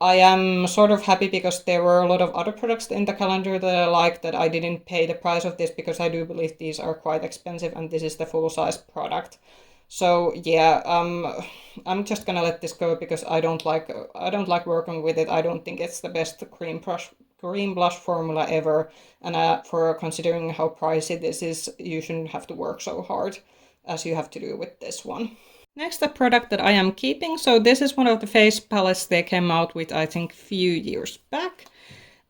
I am sort of happy because there were a lot of other products in the calendar that I liked that I didn't pay the price of this, because I do believe these are quite expensive and this is the full-size product. So yeah, I'm just gonna let this go because I don't like working with it. I don't think it's the best cream blush formula ever, and for considering how pricey this is, you shouldn't have to work so hard as you have to do with this one. Next, a product that I am keeping. So this is one of the face palettes they came out with, I think, few years back.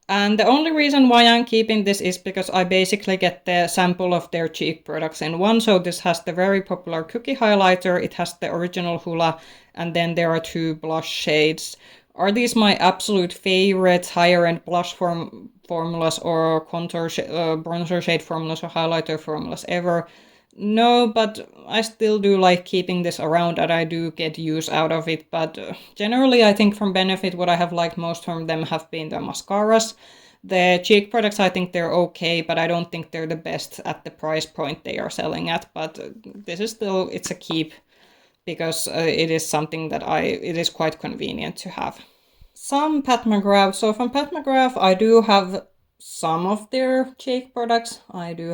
And the only reason why I'm keeping this is because I basically get the sample of their cheek products in one. So this has the very popular Cookie Highlighter, it has the original Hula, and then there are 2 blush shades. Are these my absolute favorite higher end blush formulas or contour bronzer shade formulas or highlighter formulas ever? No, but I still do like keeping this around, and I do get use out of it. But generally, I think from Benefit, what I have liked most from them have been the mascaras. The cheek products, I think they're okay, but I don't think they're the best at the price point they are selling at. But this is still, it's a keep, because it is something that it is quite convenient to have. Some Pat McGrath. So from Pat McGrath, I do have some of their cheek products. I do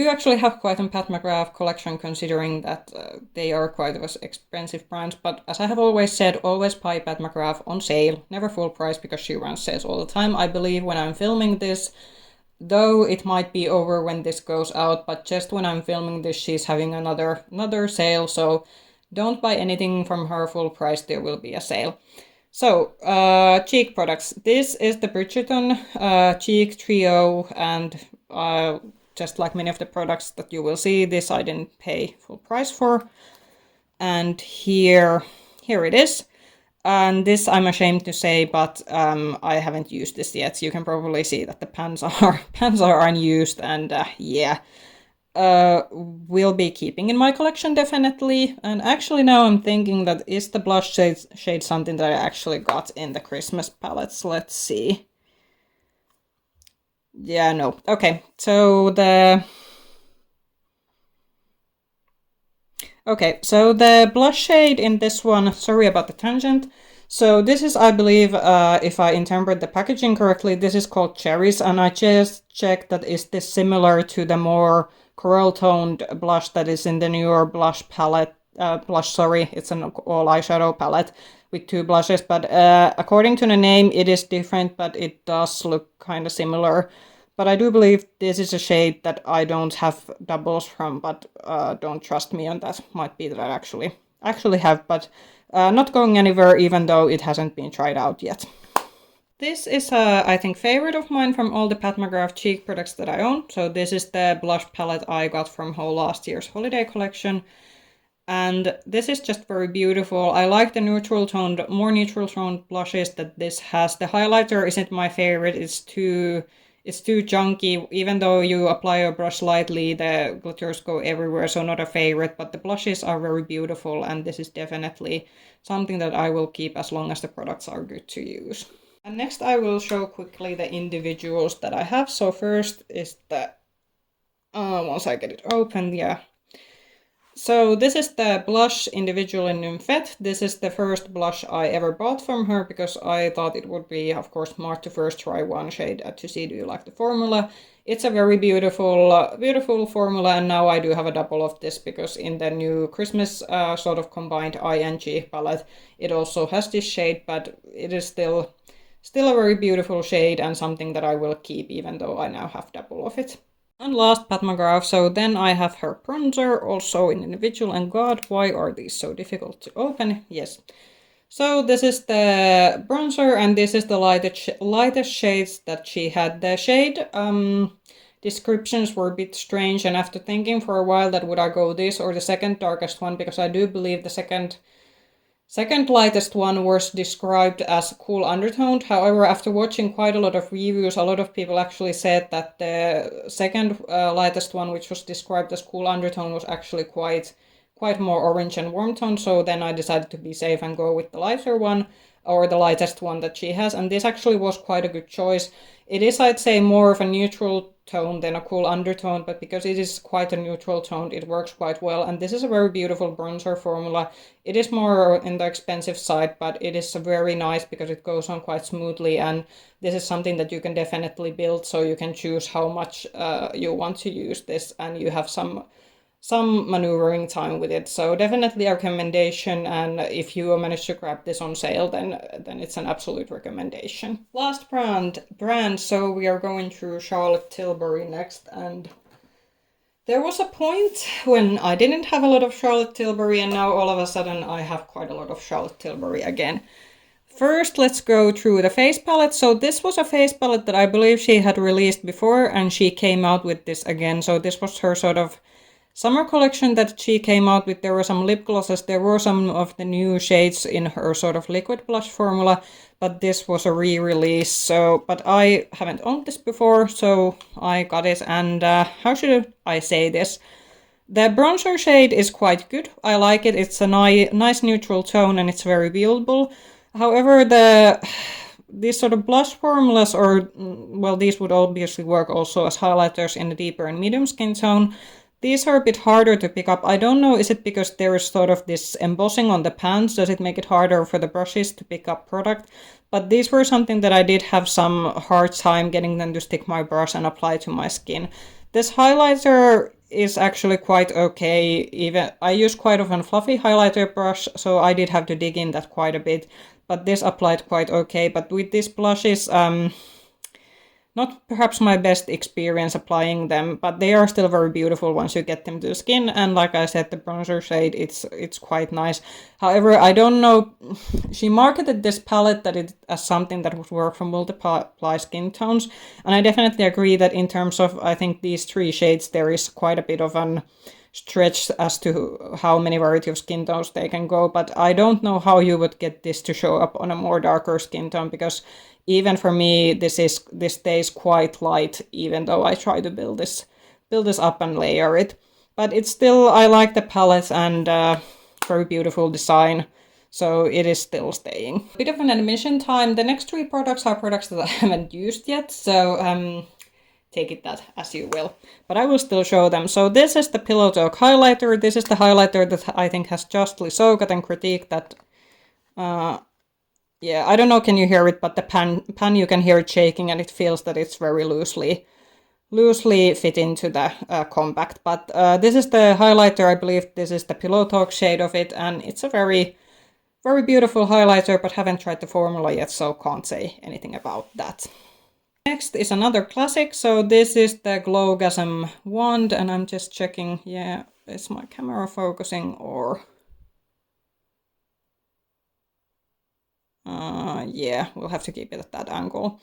actually have quite a Pat McGrath collection, considering that they are quite expensive brands. But as I have always said, always buy Pat McGrath on sale, never full price, because she runs sales all the time. I believe when I'm filming this, though it might be over when this goes out, but just when I'm filming this, she's having another sale. So don't buy anything from her full price, there will be a sale. So, cheek products. This is the Bridgerton Cheek Trio, and just like many of the products that you will see, this I didn't pay full price for. And here it is. And this I'm ashamed to say, but I haven't used this yet. You can probably see that the pans are unused, and yeah. Will be keeping in my collection definitely. And actually now I'm thinking that is the blush shade something that I actually got in the Christmas palettes. Let's see. Yeah, no. Okay, so the blush shade in this one, sorry about the tangent. So this is, I believe, if I interpret the packaging correctly, this is called Cherries, and I just checked that is this similar to the more coral toned blush that is in the newer blush palette. It's an all eyeshadow palette with 2 blushes, but according to the name it is different, but it does look kind of similar. But I do believe this is a shade that I don't have doubles from, but don't trust me on that. Might be that I actually have, but not going anywhere even though it hasn't been tried out yet. This is I think favorite of mine from all the Pat McGrath cheek products that I own. So this is the blush palette I got from last year's holiday collection. And this is just very beautiful. I like the neutral toned, more neutral toned blushes that this has. The highlighter isn't my favorite. It's too chunky. Even though you apply your brush lightly, the glitters go everywhere, so not a favorite. But the blushes are very beautiful, and this is definitely something that I will keep as long as the products are good to use. And next I will show quickly the individuals that I have. So first is the, once I get it open, yeah. So this is the blush individual in Nymphette. This is the first blush I ever bought from her because I thought it would be, of course, smart to first try one shade to see do you like the formula. It's a very beautiful, beautiful formula, and now I do have a double of this because in the new Christmas sort of combined ING palette, it also has this shade, but it is still a very beautiful shade and something that I will keep even though I now have double of it. And last but McGrath, so then I have her bronzer also in individual, and God, why are these so difficult to open? Yes. So this is the bronzer, and this is the lightest shades that she had. The shade descriptions were a bit strange, and after thinking for a while that would I go this or the second darkest one, because I do believe the second lightest one was described as cool undertoned. However, after watching quite a lot of reviews, a lot of people actually said that the second lightest one, which was described as cool undertone, was actually quite more orange and warm tone. So then I decided to be safe and go with the lighter one, or the lightest one that she has. And this actually was quite a good choice. It is, I'd say, more of a neutral tone than a cool undertone, but because it is quite a neutral tone, it works quite well. And this is a very beautiful bronzer formula. It is more in the expensive side, but it is very nice because it goes on quite smoothly, and this is something that you can definitely build, so you can choose how much you want to use this, and you have some maneuvering time with it. So definitely a recommendation, and if you manage to grab this on sale, then it's an absolute recommendation. Last brand, so we are going through Charlotte Tilbury next, and there was a point when I didn't have a lot of Charlotte Tilbury, and now all of a sudden I have quite a lot of Charlotte Tilbury again. First, let's go through the face palette. So this was a face palette that I believe she had released before, and she came out with this again. So this was her sort of summer collection that she came out with. There were some lip glosses, there were some of the new shades in her sort of liquid blush formula, but this was a re-release. So, but I haven't owned this before, so I got it, and how should I say this? The bronzer shade is quite good. I like it. It's a nice neutral tone, and it's very buildable. However, these sort of blush formulas, or well, these would obviously work also as highlighters in the deeper and medium skin tone. These are a bit harder to pick up. I don't know, is it because there is sort of this embossing on the pans? Does it make it harder for the brushes to pick up product? But these were something that I did have some hard time getting them to stick my brush and apply to my skin. This highlighter is actually quite okay. Even I use quite often fluffy highlighter brush, so I did have to dig in that quite a bit. But this applied quite okay. But with these blushes, not perhaps my best experience applying them, but they are still very beautiful once you get them to the skin. And like I said, the bronzer shade, it's quite nice. However, I don't know, she marketed this palette that it as something that would work for multiple skin tones. And I definitely agree that in terms of, I think these three shades, there is quite a bit of an stretch as to how many variety of skin tones they can go. But I don't know how you would get this to show up on a more darker skin tone, because even for me, this stays quite light, even though I try to build this up and layer it. But it's still, I like the palette, and very beautiful design, so it is still staying. A bit of an admission time. The next three products are products that I haven't used yet, so take it that as you will. But I will still show them. So this is the Pillow Talk highlighter. This is the highlighter that I think has justly so gotten critique that yeah, I don't know, can you hear it, but the pan you can hear it shaking, and it feels that it's very loosely fit into the compact. But this is the highlighter. I believe this is the Pillow Talk shade of it, and it's a very, very beautiful highlighter, but haven't tried the formula yet, so can't say anything about that. Next is another classic. So this is the Glowgasm wand, and I'm just checking, yeah, is my camera focusing, or yeah, we'll have to keep it at that angle.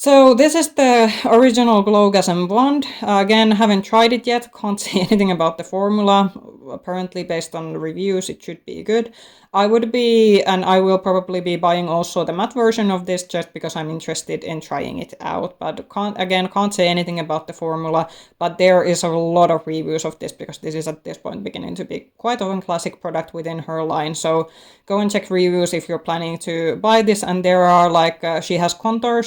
So this is the original GlossGods Blonde. Again, haven't tried it yet, can't say anything about the formula. Apparently based on the reviews it should be good. I would be, and I will probably be buying also the matte version of this just because I'm interested in trying it out. But can't say anything about the formula, but there is a lot of reviews of this because this is at this point beginning to be quite a classic product within her line. So go and check reviews if you're planning to buy this. And there are like, she has contour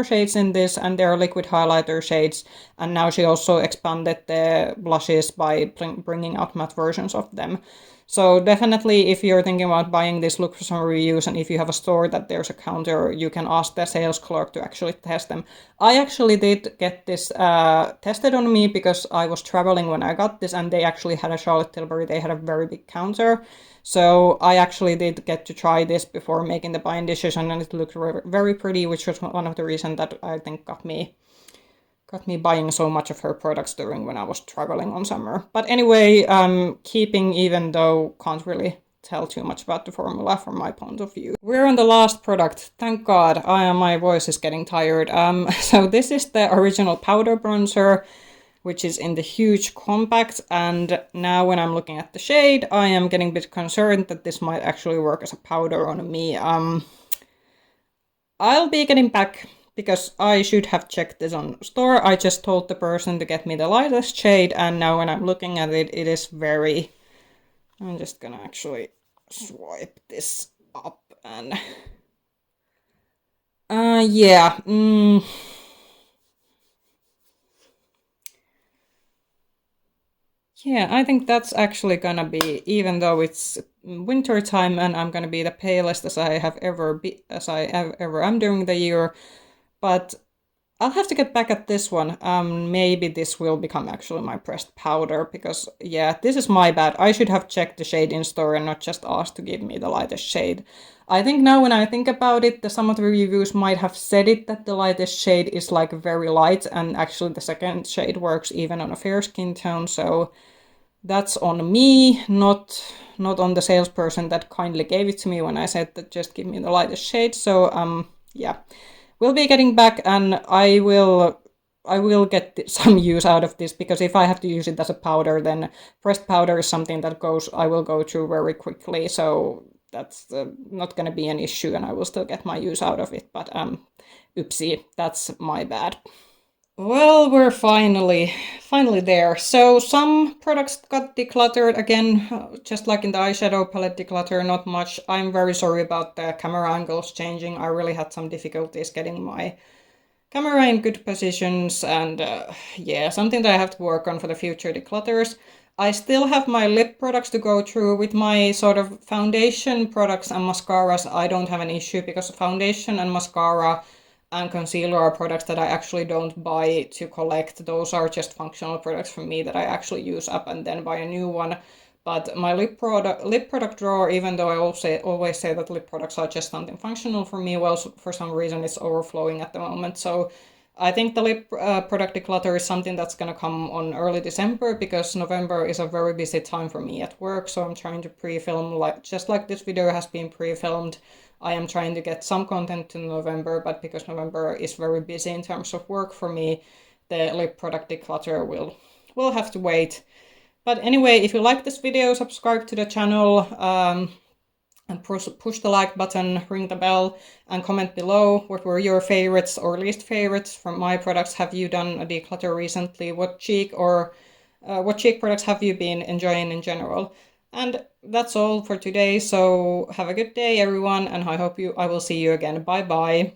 shades in this, and there are liquid highlighter shades. And now she also expanded the blushes by bringing out matte versions of them. So definitely, if you're thinking about buying this, look for some reviews, and if you have a store that there's a counter, you can ask the sales clerk to actually test them. I actually did get this tested on me because I was traveling when I got this, and they actually had a Charlotte Tilbury, they had a very big counter. So I actually did get to try this before making the buying decision, and it looked very pretty, which was one of the reasons that I think got me buying so much of her products during when I was traveling on summer. But anyway, keeping, even though can't really tell too much about the formula from my point of view. We're on the last product. Thank God, my voice is getting tired. So this is the original powder bronzer, which is in the huge compact. And now when I'm looking at the shade, I am getting a bit concerned that this might actually work as a powder on me. I'll be getting back because I should have checked this on store. I just told the person to get me the lightest shade, and now when I'm looking at it, it is very... I'm just gonna actually swipe this up and... yeah. Yeah, I think that's actually gonna be, even though it's winter time and I'm gonna be the palest as I have ever am during the year, but I'll have to get back at this one. Maybe this will become actually my pressed powder because, yeah, this is my bad. I should have checked the shade in store and not just asked to give me the lightest shade. I think now when I think about it, some of the reviews might have said it that the lightest shade is like very light, and actually the second shade works even on a fair skin tone. So that's on me, not on the salesperson that kindly gave it to me when I said that just give me the lightest shade. So yeah, we'll be getting back, and I will get some use out of this, because if I have to use it as a powder, then pressed powder is something that I will go through very quickly. So that's not going to be an issue, and I will still get my use out of it. But oopsie, that's my bad. Well, we're finally there. So some products got decluttered again, just like in the eyeshadow palette declutter, not much. I'm very sorry about the camera angles changing. I really had some difficulties getting my camera in good positions, and yeah, something that I have to work on for the future declutters. I still have my lip products to go through. With my sort of foundation products and mascaras, I don't have an issue because foundation and mascara and concealer are products that I actually don't buy to collect. Those are just functional products for me that I actually use up and then buy a new one. But my lip product drawer, even though I always say that lip products are just something functional for me, well, for some reason it's overflowing at the moment. So I think the lip product declutter is something that's going to come on early December, because November is a very busy time for me at work. So I'm trying to pre-film, just like this video has been pre-filmed. I am trying to get some content to November, but because November is very busy in terms of work for me, the lip product declutter will have to wait. But anyway, if you like this video, subscribe to the channel, and push the like button, ring the bell, and comment below what were your favorites or least favorites from my products. Have you done a declutter recently? What cheek products have you been enjoying in general? And that's all for today. So have a good day, everyone, and I will see you again. Bye bye.